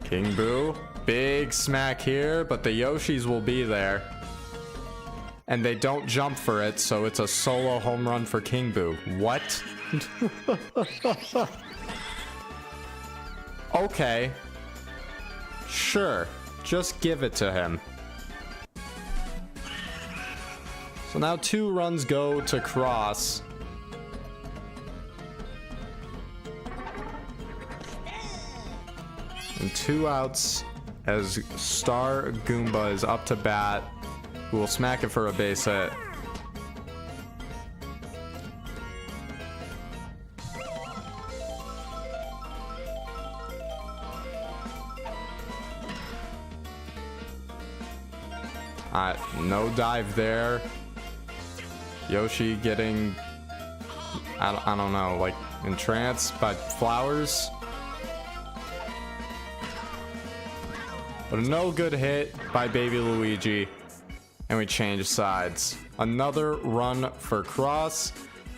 King Boo, big smack here, but the Yoshis will be there. And they don't jump for it, so it's a solo home run for King Boo. What? Okay. Sure, just give it to him. So now 2 runs go to Cross. And 2 outs as Star Goomba is up to bat, who will smack it for a base hit. No dive there. Yoshi getting, I don't know, like entranced by flowers. But no good hit by Baby Luigi. And we change sides. Another run for Cross.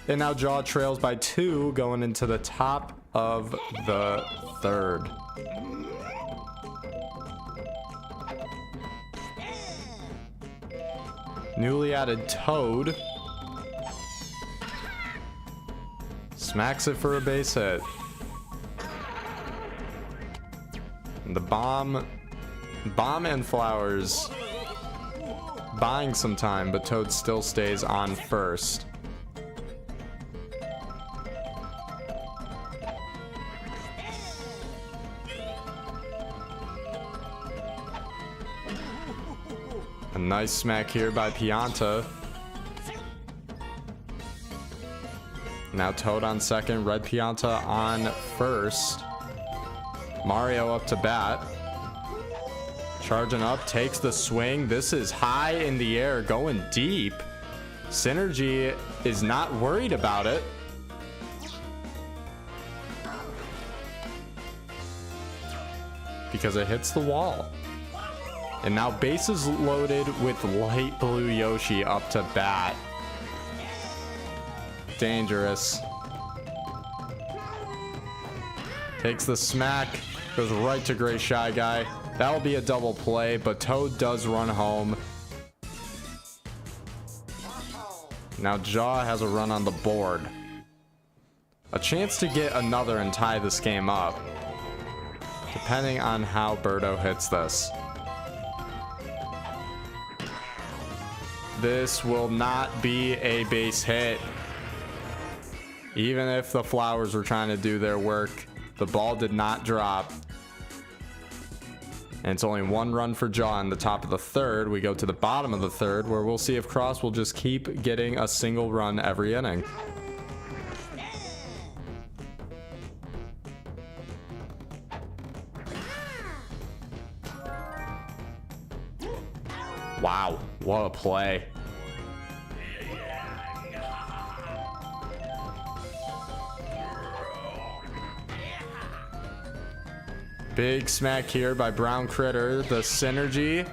And now Jaw trails by 2 going into the top of the 3rd. Newly added Toad. Smacks it for a base hit. And the bomb and flowers buying some time, but Toad still stays on first. A nice smack here by Pianta. Now Toad on second, Red Pianta on first. Mario up to bat. Charging up, takes the swing. This is high in the air, going deep. Synergy is not worried about it. Because it hits the wall. And now bases loaded with light blue Yoshi up to bat. Dangerous. Takes the smack, goes right to Gray Shy Guy. That'll be a double play, but Toad does run home. Now Jaw has a run on the board. A chance to get another and tie this game up, depending on how Birdo hits this. This will not be a base hit. Even if the flowers were trying to do their work, the ball did not drop. And it's only 1 run for Jaw in the top of the 3rd. We go to the bottom of the 3rd, where we'll see if Cross will just keep getting a single run every inning. Wow, what a play. Big smack here by Brown Critter. The synergy.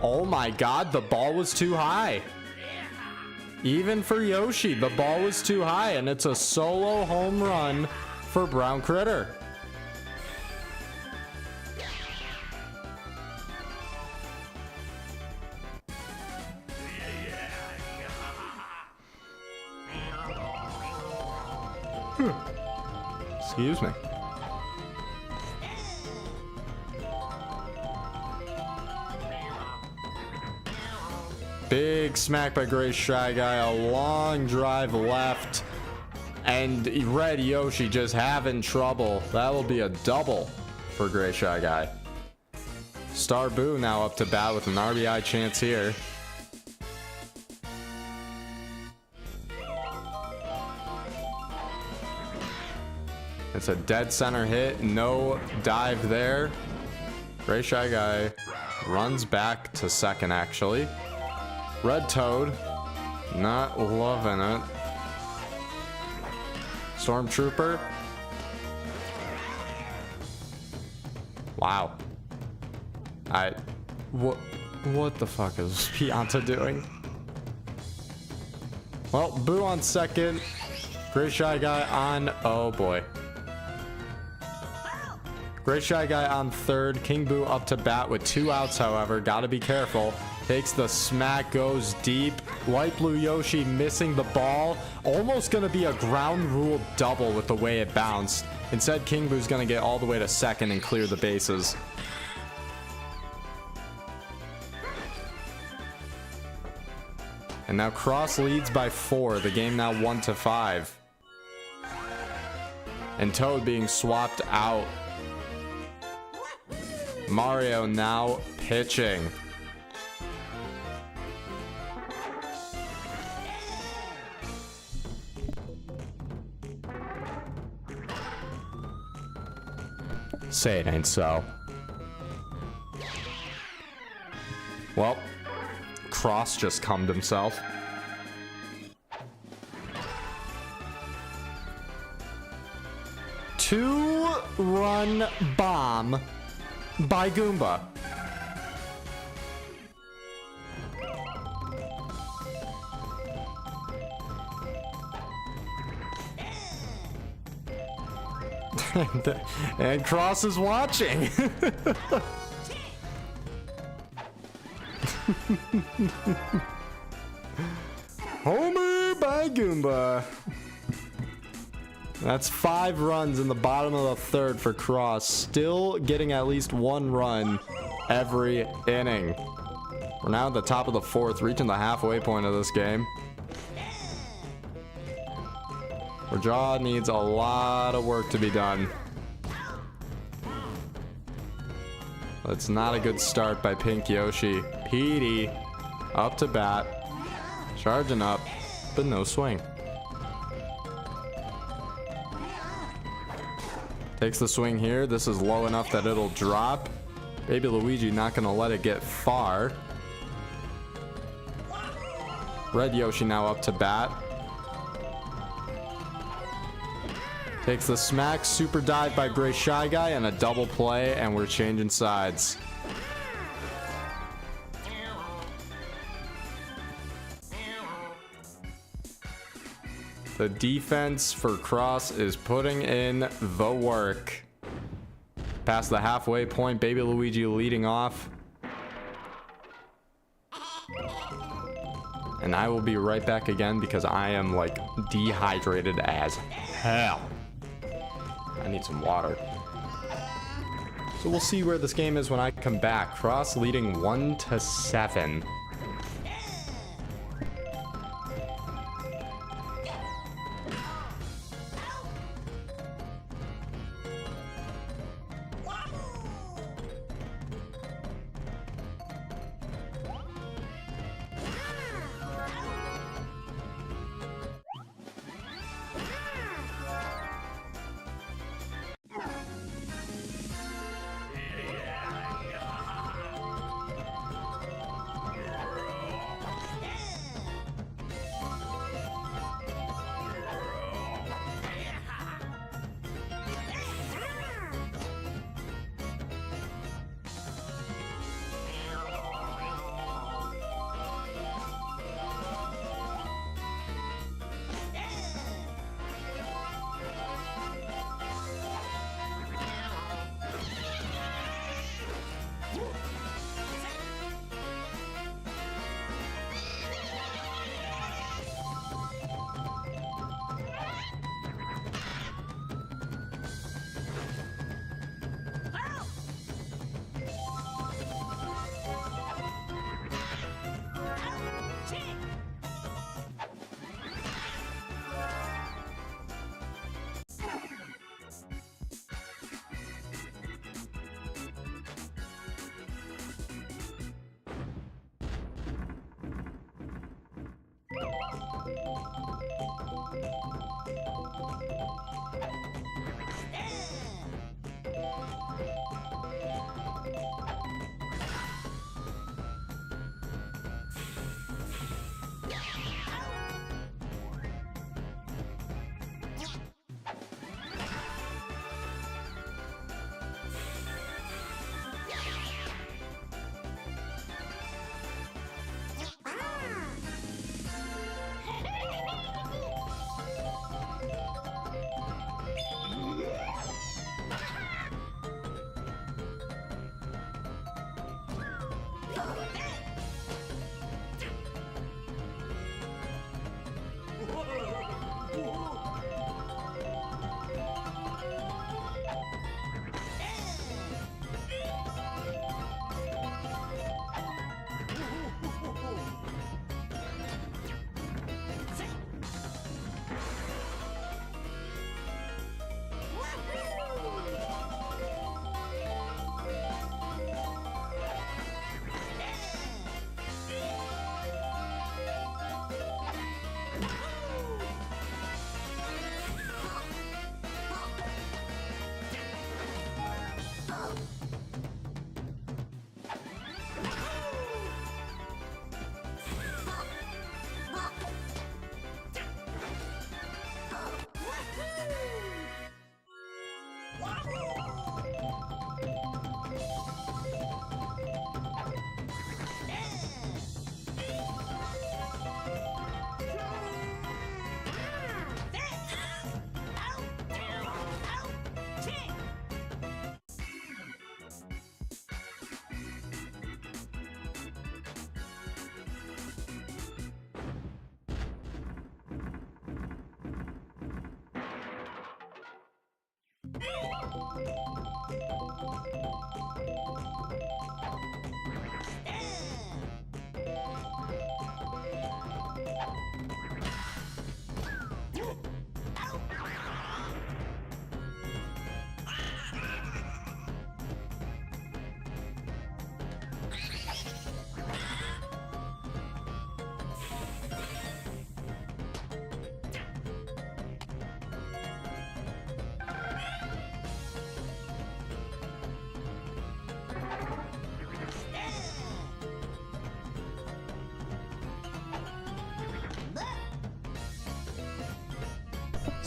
Oh my god, the ball was too high. Even for Yoshi, the ball was too high, and it's a solo home run for Brown Critter. Excuse me. Big smack by Gray Shy Guy, a long drive left, and Red Yoshi just having trouble. That'll be a double for Gray Shy Guy. Star Boo now up to bat with an RBI chance here. It's a dead center hit, no dive there. Gray Shy Guy runs back to second actually. Red Toad, not loving it. Stormtrooper. Wow. What the fuck is Pianta doing? Well, Boo on second. Great Shy Guy on... Oh, boy. Great Shy Guy on third. King Boo up to bat with 2 outs, however. Gotta be careful. Takes the smack, goes deep. Light Blue Yoshi missing the ball. Almost gonna be a ground rule double with the way it bounced. Instead, King Boo's gonna get all the way to second and clear the bases. And now Cross leads by 4. The game now 1-5. And Toad being swapped out. Mario now pitching. Say it ain't so. Well, Cross just cummed himself. Two-run bomb by Goomba. And Cross is watching. Homer by Goomba. That's 5 runs in the bottom of the third for Cross. Still getting at least 1 run every inning. We're now at the top of the 4th, reaching the halfway point of this game. Raja needs a lot of work to be done. That's not a good start by Pink Yoshi. Petey up to bat, charging up, but no swing. Takes the swing here. This is low enough that it'll drop. Baby Luigi not gonna let it get far. Red Yoshi now up to bat. Takes the smack, super dive by Gray Shy Guy, and a double play, and we're changing sides. The defense for Cross is putting in the work. Past the halfway point, Baby Luigi leading off. And I will be right back again because I am like dehydrated as hell. I need some water. So we'll see where this game is when I come back. Cross leading 1-7.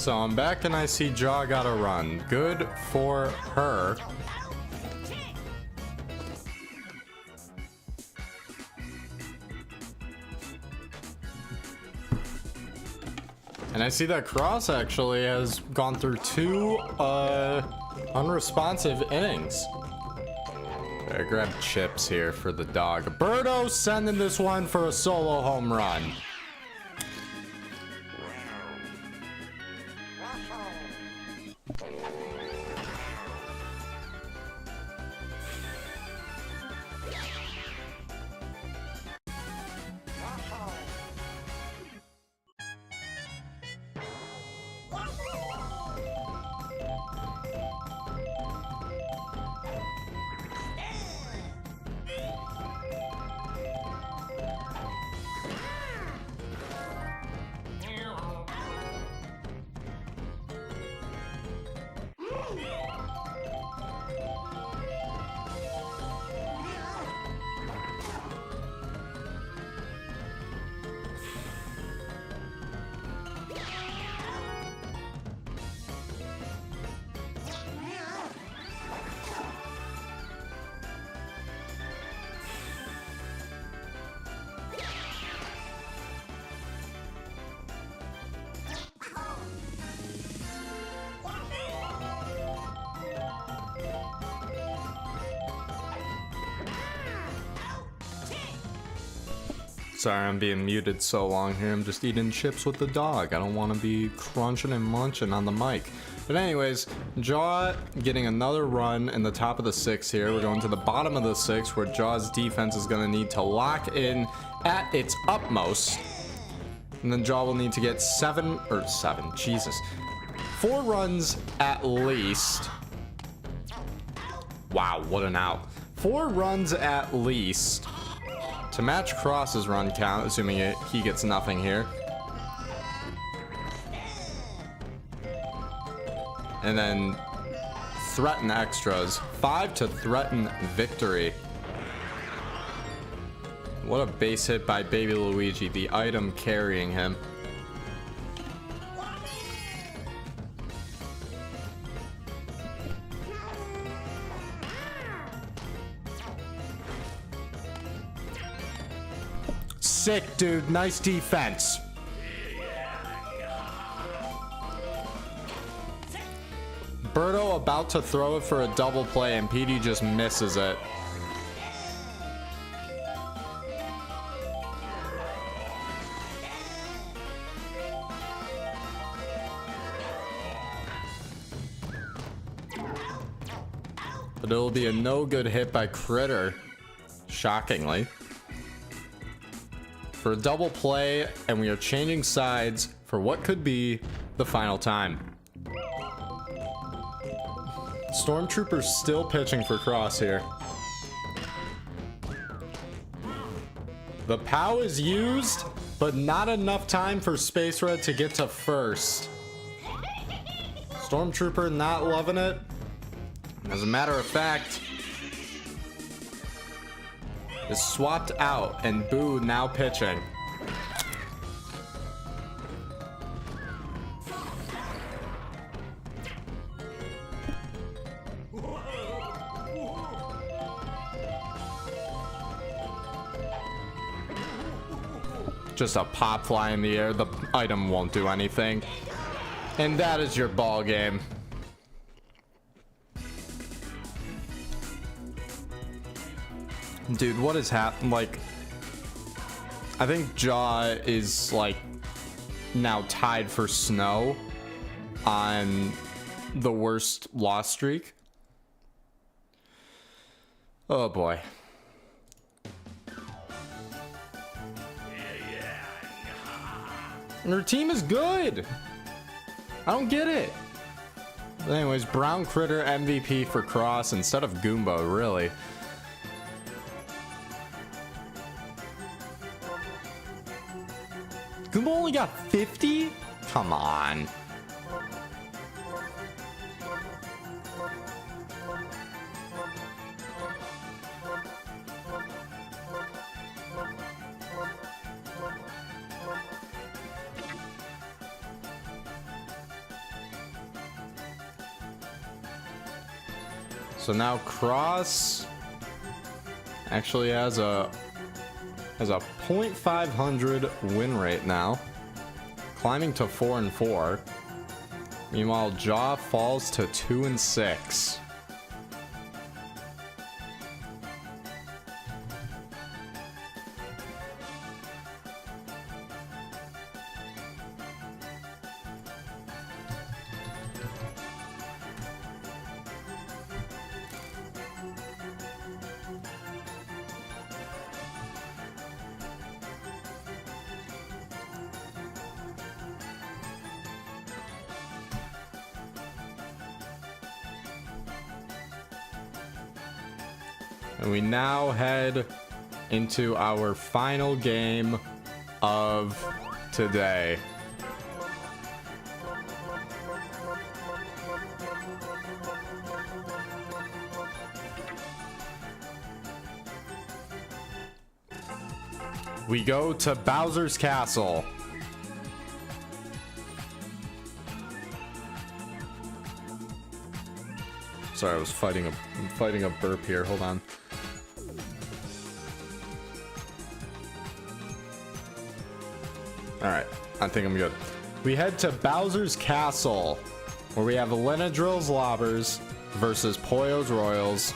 So I'm back and I see Jaw got a run. Good for her. And I see that Cross actually has gone through 2 unresponsive innings. I grab chips here for the dog. Birdo sending this one for a solo home run. Sorry, I'm being muted so long here. I'm just eating chips with the dog. I don't want to be crunching and munching on the mic. But anyways, Jaw getting another run in the top of the 6th here. We're going to the bottom of the 6th where Jaw's defense is going to need to lock in at its utmost. And then Jaw will need to get 4 runs at least. Wow, what an out. 4 runs at least to match Cross's run count, assuming he gets nothing here. And then threaten extras. 5 to threaten victory. What a base hit by Baby Luigi, the item carrying him. Sick, dude. Nice defense. Birdo about to throw it for a double play, and PD just misses it. But it'll be a no good hit by Critter, shockingly. For a double play, and we are changing sides for what could be the final time. Stormtrooper's still pitching for Cross here. The POW is used, but not enough time for Space Red to get to first. Stormtrooper not loving it. As a matter of fact, is swapped out, and Boo now pitching. Just a pop fly in the air. The item won't do anything. And that is your ball game. Dude, what has happened? Like, I think Jaw is like now tied for Snow on the worst loss streak. Oh boy. And her team is good. I don't get it. But anyways, Brown Critter MVP for Cross instead of Goomba, really. Goomba only got 50? Come on. So now Cross actually has a 0.500 win rate now, climbing to 4-4. Meanwhile, Jaw falls to 2-6. And we now head into our final game of today. We go to Bowser's Castle. Sorry, I was fighting a burp here. Hold on. Alright, I think I'm good. We head to Bowser's Castle, where we have Lynadryl's Lobbers versus PoYo's Royals.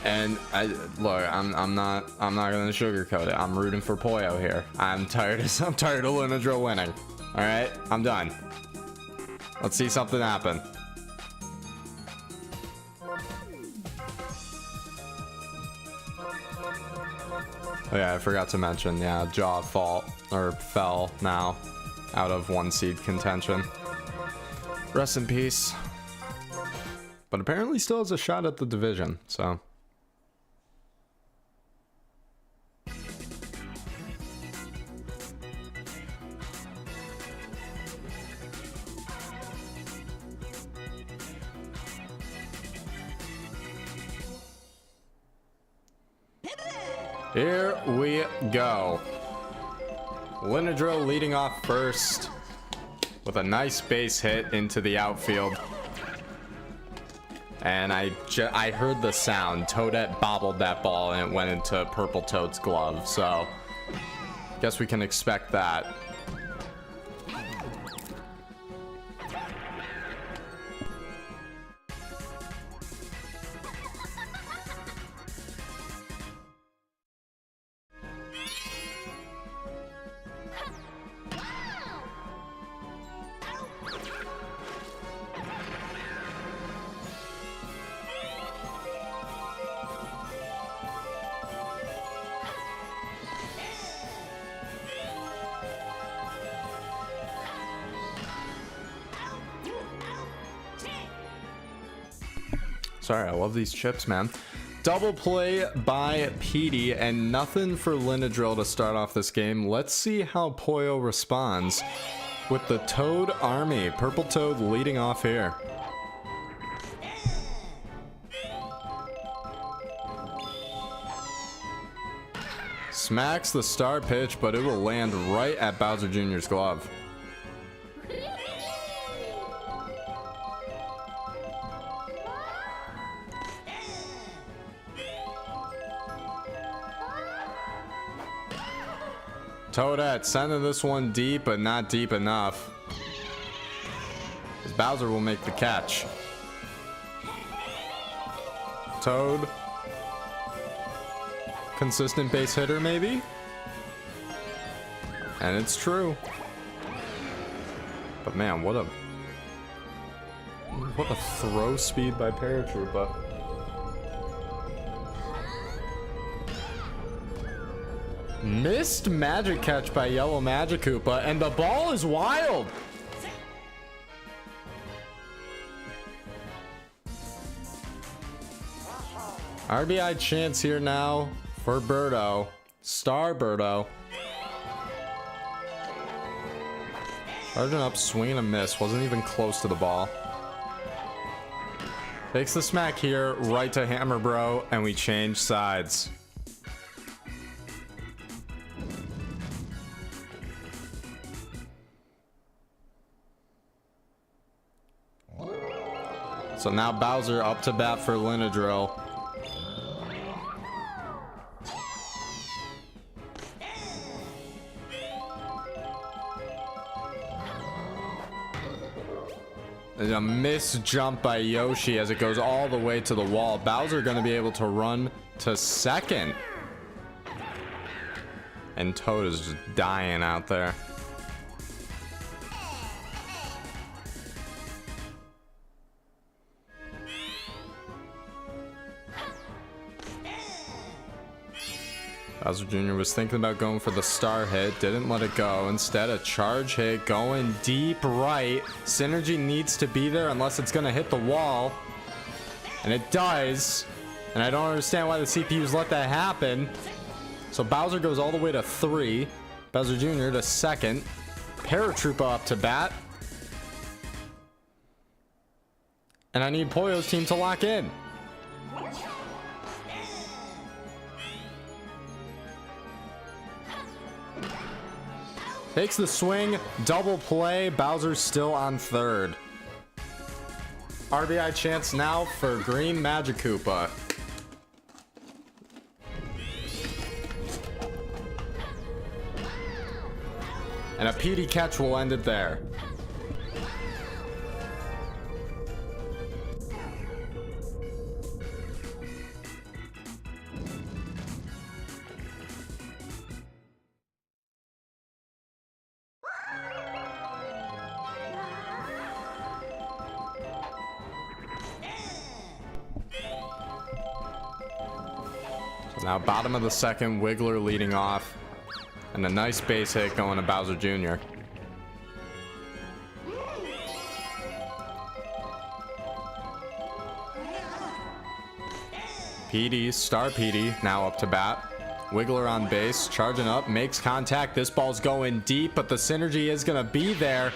And I'm not gonna sugarcoat it. I'm rooting for PoYo here. I'm tired of Lynadryl winning. Alright, I'm done. Let's see something happen. Oh yeah, I forgot to mention, yeah, Jaw fell now out of 1 seed contention. Rest in peace. But apparently still has a shot at the division, so. Here we go. Lynadryl leading off first with a nice base hit into the outfield. And I heard the sound. Toadette bobbled that ball and it went into Purple Toad's glove. So, guess we can expect that. Sorry, I love these chips, man. Double play by Petey and nothing for Lynadryl to start off this game. Let's see how PoYo responds with the Toad army. Purple Toad leading off here. Smacks the star pitch, but it will land right at Bowser Jr.'s glove. Toadette sending this one deep, but not deep enough. As Bowser will make the catch. Toad. Consistent base hitter, maybe? And it's true. But man, what a throw speed by Paratroopa. Missed magic catch by Yellow Magikoopa, and the ball is wild. RBI chance here now for Birdo. Star Birdo. Charging up, swinging a miss. Wasn't even close to the ball. Takes the smack here, right to Hammer Bro, and we change sides. So now Bowser up to bat for Lynadryl. There's a missed jump by Yoshi as it goes all the way to the wall. Bowser going to be able to run to second. And Toad is just dying out there. Bowser Jr. was thinking about going for the star hit, didn't let it go. Instead, a charge hit going deep right. Synergy needs to be there unless it's going to hit the wall. And it does. And I don't understand why the CPUs let that happen. So Bowser goes all the way to 3. Bowser Jr. to second. Paratroopa up to bat. And I need PoYo's team to lock in. Takes the swing, double play. Bowser's still on third. RBI chance now for Green Magikoopa. And a PD catch will end it there. Now bottom of the second, Wiggler leading off. And a nice base hit going to Bowser Jr. PD, Star PD, now up to bat. Wiggler on base, charging up, makes contact. This ball's going deep, but the synergy is going to be there.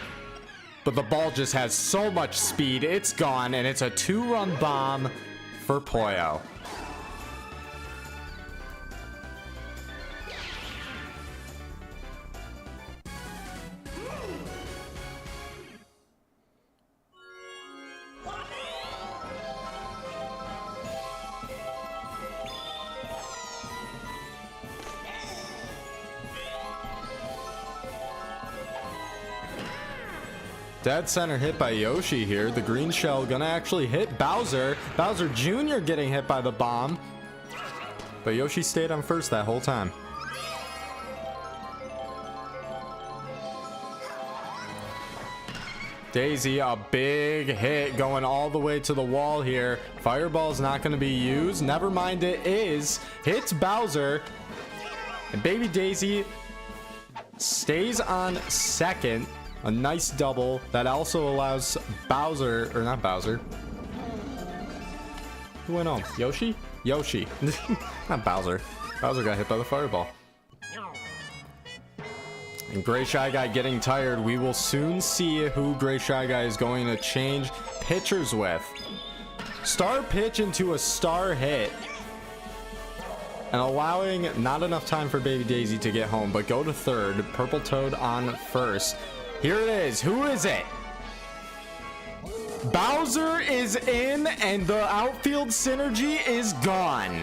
But the ball just has so much speed, it's gone, and it's a 2-run bomb for PoYo. Dead center hit by Yoshi here. The green shell gonna actually hit Bowser. Bowser Jr. getting hit by the bomb. But Yoshi stayed on first that whole time. Daisy, a big hit going all the way to the wall here. Fireball's not gonna be used. Never mind, it is. Hits Bowser. And Baby Daisy stays on second. A nice double that also allows Bowser, or not Bowser. Who went home? Yoshi? Yoshi. Not Bowser. Bowser got hit by the fireball. And Gray Shy Guy getting tired. We will soon see who Gray Shy Guy is going to change pitchers with. Star pitch into a star hit. And allowing not enough time for Baby Daisy to get home, but go to third. Purple Toad on first. Here it is. Who is it? Bowser is in, and the outfield synergy is gone.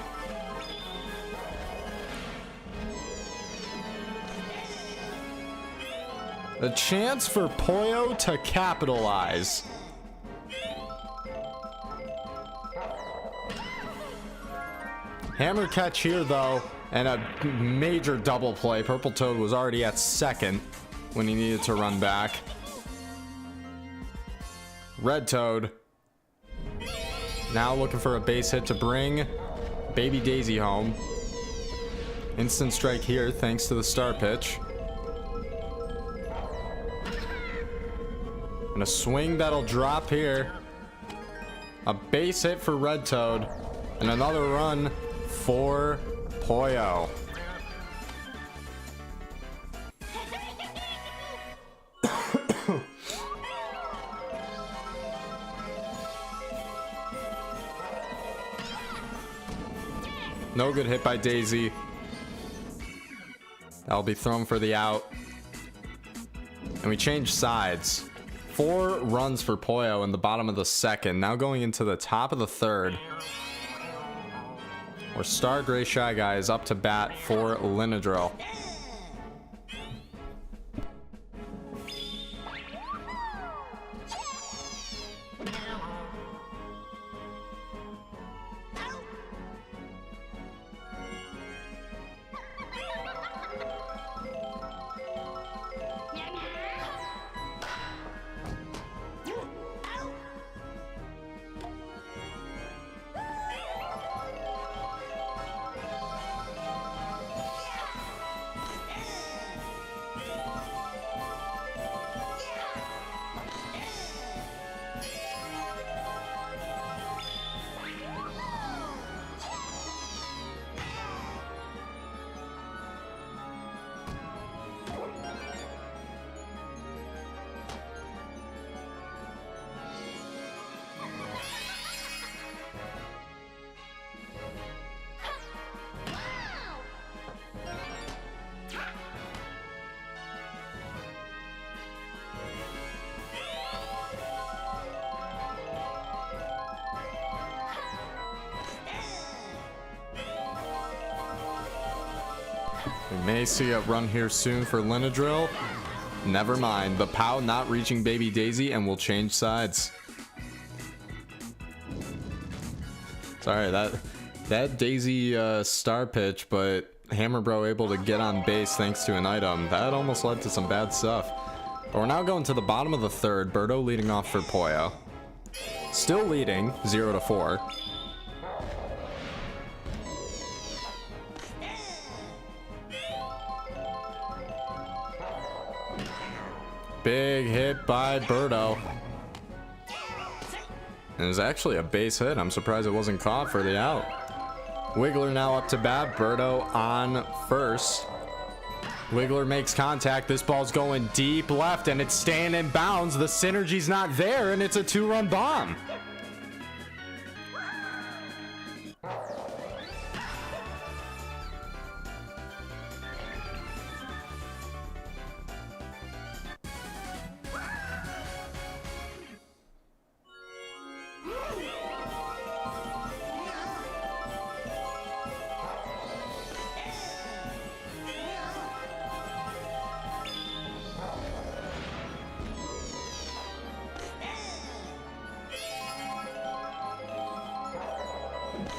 A chance for PoYo to capitalize. Hammer catch here, though, and a major double play. Purple Toad was already at second when he needed to run back. Red Toad now looking for a base hit to bring Baby Daisy home. Instant strike here thanks to the star pitch. And a swing that'll drop here. A base hit for Red Toad. And another run for PoYo. No good hit by Daisy. That'll be thrown for the out. And we change sides. 4 runs for PoYo in the bottom of the second. Now going into the top of the third, where Star Gray Shy Guy is up to bat for Lynadryl. We may see a run here soon for Lynadryl. Never mind. The POW not reaching Baby Daisy and will change sides. Sorry, that Daisy star pitch, but Hammer Bro able to get on base thanks to an item. That almost led to some bad stuff. But we're now going to the bottom of the third. Birdo leading off for PoYo. Still leading 0-4. Big hit by Birdo. And it was actually a base hit. I'm surprised it wasn't caught for the out. Wiggler now up to bat. Birdo on first. Wiggler makes contact. This ball's going deep left and it's staying in bounds. The synergy's not there and it's a 2-run bomb.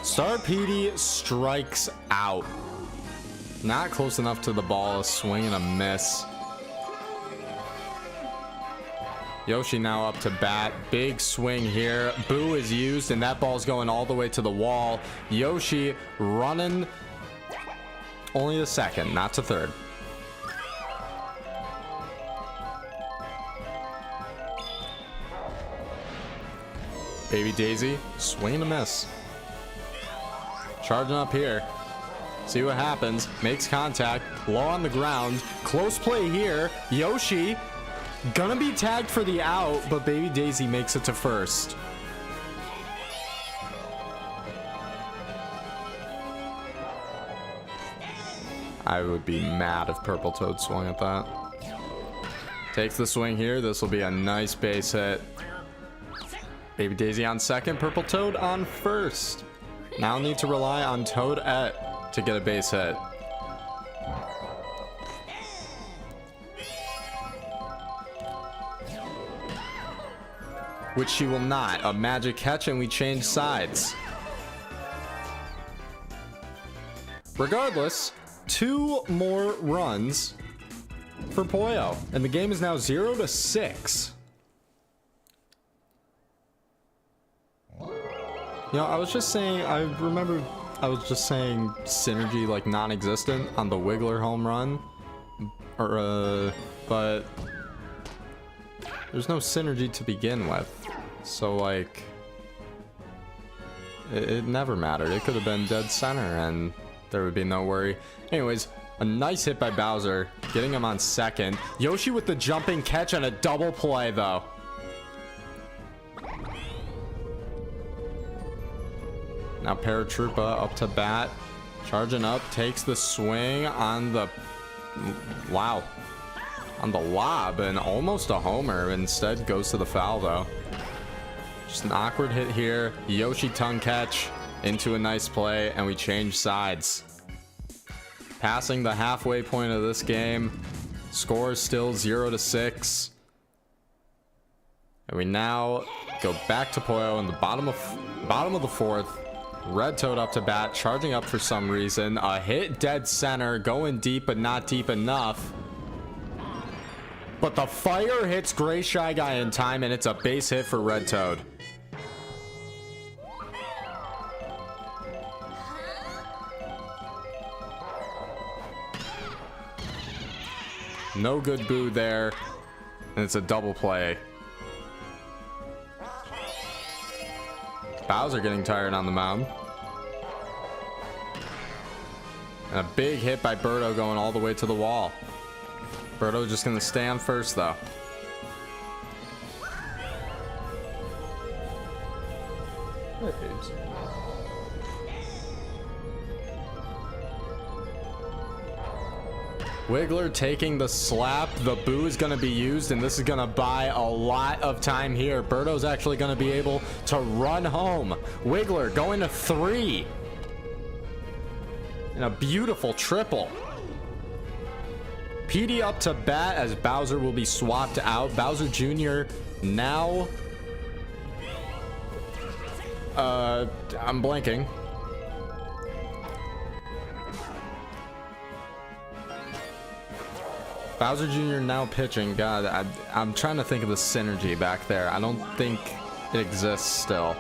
Star PD strikes out. Not close enough to the ball. A swing and a miss. Yoshi now up to bat. Big swing here. Boo is used and that ball's going all the way to the wall. Yoshi running only to second, not to third. Baby Daisy, swing and a miss. Charging up here. See what happens. Makes contact. Low on the ground. Close play here. Yoshi gonna be tagged for the out, but Baby Daisy makes it to first. I would be mad if Purple Toad swung at that. Takes the swing here. This will be a nice base hit. Baby Daisy on second. Purple Toad on first. Now need to rely on Toadette to get a base hit. Which she will not. A magic catch and we change sides. Regardless, 2 more runs for PoYo. And the game is now 0-6. You know, I was just saying, I remember I was just saying synergy like non-existent on the Wiggler home run. But there's no synergy to begin with. So like, it never mattered. It could have been dead center and there would be no worry. Anyways, a nice hit by Bowser, getting him on second. Yoshi with the jumping catch and a double play though. Now Paratroopa up to bat, charging up, takes the swing on the, wow. on the lob and almost a homer. Instead goes to the foul though. Just an awkward hit here. Yoshi tongue catch into a nice play, and we change sides. Passing the halfway point of this game. Score is still 0-6. And we now go back to PoYo in the bottom of the fourth. Red Toad up to bat, charging up for some reason. A hit dead center, going deep but not deep enough. But the fire hits Gray Shy Guy in time, and it's a base hit for Red Toad. No good boo there, and it's a double play. Bowser getting tired on the mound. And a big hit by Birdo going all the way to the wall. Birdo just gonna stay on first though. Wiggler taking the slap. The boo is going to be used, and this is going to buy a lot of time here. Birdo's actually going to be able to run home. Wiggler going to 3. And a beautiful triple. PD up to bat as Bowser will be swapped out. Bowser Jr. now... I'm blanking. Bowser Jr. now pitching. God, I'm trying to think of the synergy back there. I don't think it exists still.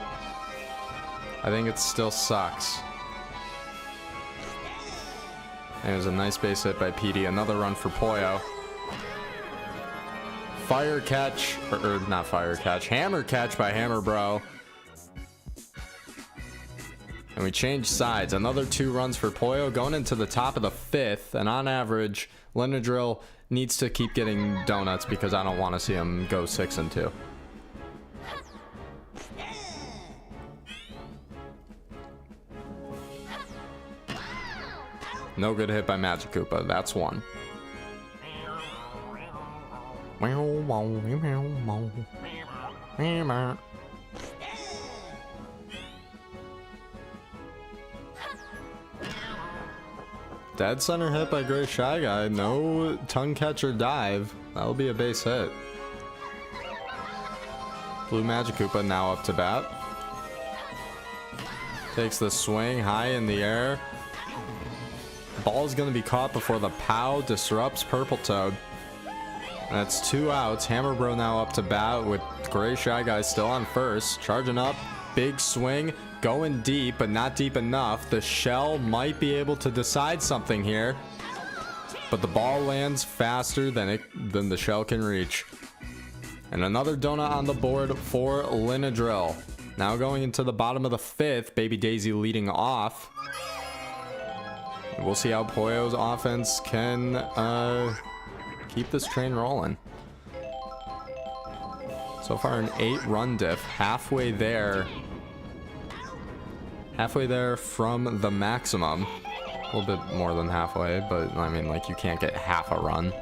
I think it still sucks. And it was a nice base hit by PD. Another run for PoYo. Fire catch, or not fire catch, hammer catch by Hammer Bro. And we change sides. Another 2 runs for PoYo going into the top of the 5th. And on average, Lynadryl needs to keep getting donuts because I don't want to see him go 6-2. No good hit by Magic Koopa. That's 1. Dead center hit by Gray Shy Guy. No tongue catch or dive. That'll be a base hit. Blue Magic Koopa now up to bat. Takes the swing high in the air. Ball is going to be caught before the POW disrupts Purple Toad. And that's 2 outs. Hammer Bro now up to bat with Gray Shy Guy still on first. Charging up. Big swing. Going deep, but not deep enough. The shell might be able to decide something here. But the ball lands faster than the shell can reach. And another donut on the board for Lynadryl. Now going into the bottom of the 5th. Baby Daisy leading off. We'll see how PoYo's offense can keep this train rolling. So far an 8-run diff. Halfway there from the maximum. A little bit more than halfway, but I mean, like, you can't get half a run.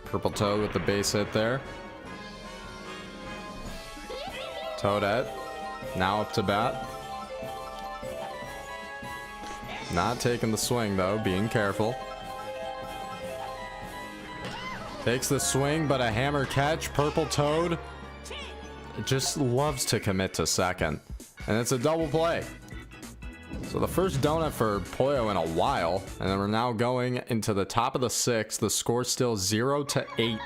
Purple Toad with the base hit there. Toadette now up to bat. Not taking the swing though, being careful. Takes the swing, but a hammer catch. Purple Toad just loves to commit to second. And it's a double play. So the first donut for PoYo in a while. And then we're now going into the top of the 6th. The score's still 0-8.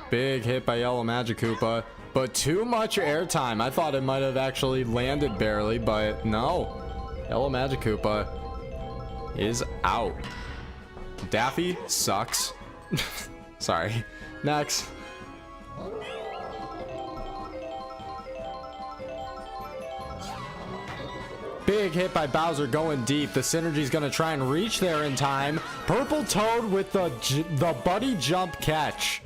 Big hit by Yellow Magic Koopa. But too much airtime. I thought it might have actually landed barely, but no. Yellow Magic Koopa is out. Daffy sucks. Sorry. Next. Big big hit by Bowser going deep. The Synergy's going to try and reach there in time. Purple Toad with the buddy jump catch.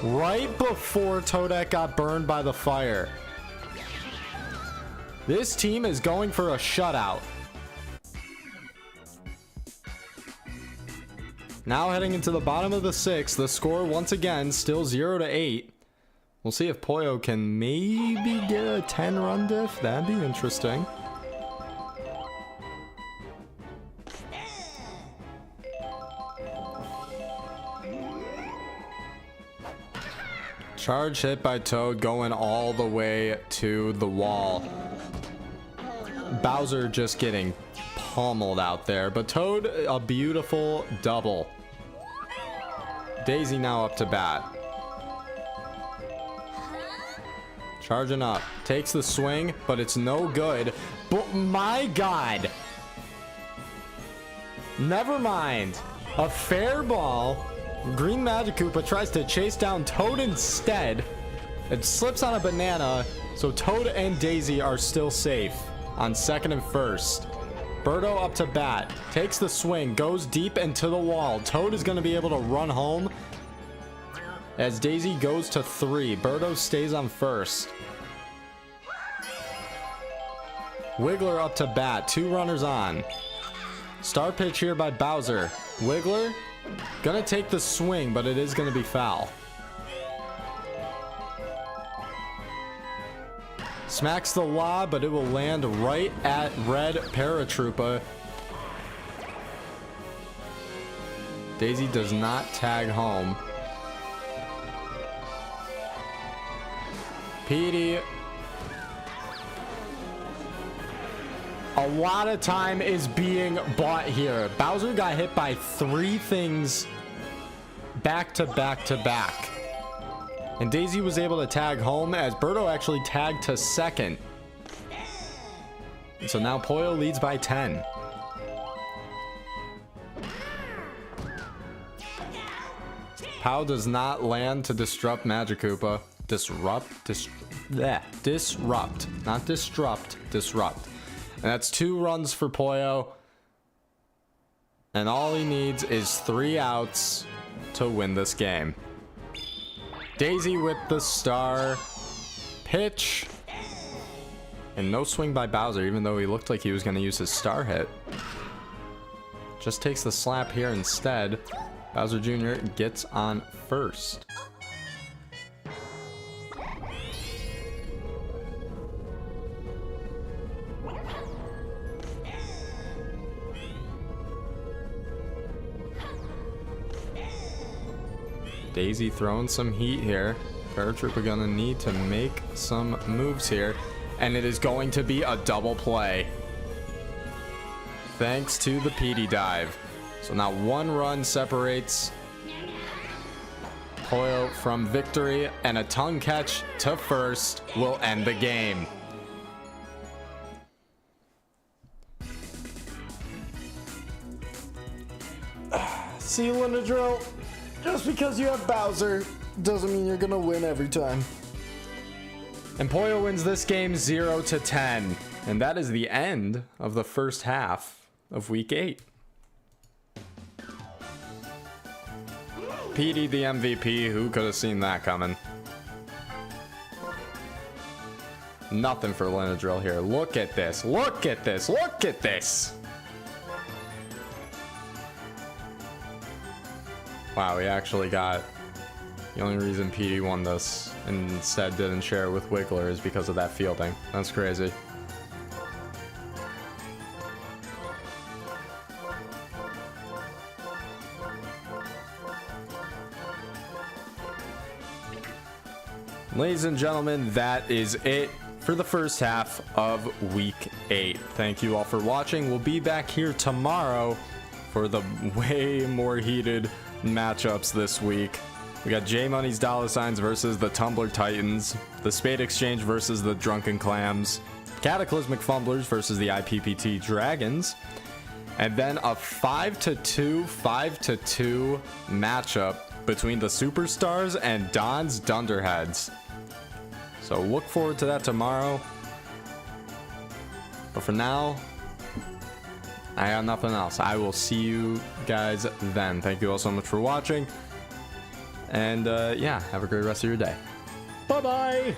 Right before Toadette got burned by the fire. This team is going for a shutout. Now heading into the bottom of the 6th, the score once again still 0-8. We'll see if PoYo can maybe get a 10-run diff. That'd be interesting. Charge hit by Toad going all the way to the wall. Bowser just getting pummeled out there, but Toad, a beautiful double. Daisy now up to bat. Charging up, takes the swing, but it's no good. But my God, never mind. A fair ball. Green Magikoopa tries to chase down Toad instead. It slips on a banana, so Toad and Daisy are still safe on second and first. Birdo up to bat, takes the swing, goes deep into the wall. Toad is going to be able to run home as Daisy goes to 3. Birdo stays on first. Wiggler up to bat, 2 runners on. Star pitch here by Bowser. Wiggler gonna take the swing, but it is gonna be foul. Smacks the lob, but it will land right at Red Paratroopa. Daisy does not tag home. Petey. A lot of time is being bought here. Bowser got hit by 3 things back to back to back. And Daisy was able to tag home as Birdo actually tagged to second. And so now PoYo leads by 10. Pow does not land to disrupt Magikoopa. Disrupt. Not disrupt. Disrupt. And that's 2 runs for PoYo. And all he needs is 3 outs to win this game. Daisy with the star pitch. And no swing by Bowser, even though he looked like he was going to use his star hit. Just takes the slap here instead. Bowser Jr. gets on first. Daisy throwing some heat here. Paratroopa gonna need to make some moves here. And it is going to be a double play. Thanks to the PD dive. So now 1 run separates PoYo from victory. And a tongue catch to first will end the game. See you, Lynadryl. Just because you have Bowser doesn't mean you're gonna win every time. And PoYo wins this game 0-10. And that is the end of the first half of week 8. PD the MVP, who could have seen that coming? Nothing for Lynadryl here. Look at this, look at this, look at this! Wow, he actually got... The only reason PD won this and instead didn't share it with Wiggler is because of that fielding. That's crazy. Ladies and gentlemen, that is it for the first half of week 8. Thank you all for watching. We'll be back here tomorrow for the way more heated matchups this week. We got J Money's Dollar Signs versus the Tumbler Titans, the Spade Exchange versus the Drunken Clams, Cataclysmic Fumblers versus the IPPT Dragons, and then a 5-2 matchup between the Superstars and Don's Dunderheads. So look forward to that tomorrow. But for now, I got nothing else. I will see you guys then. Thank you all so much for watching. And yeah, have a great rest of your day. Bye-bye.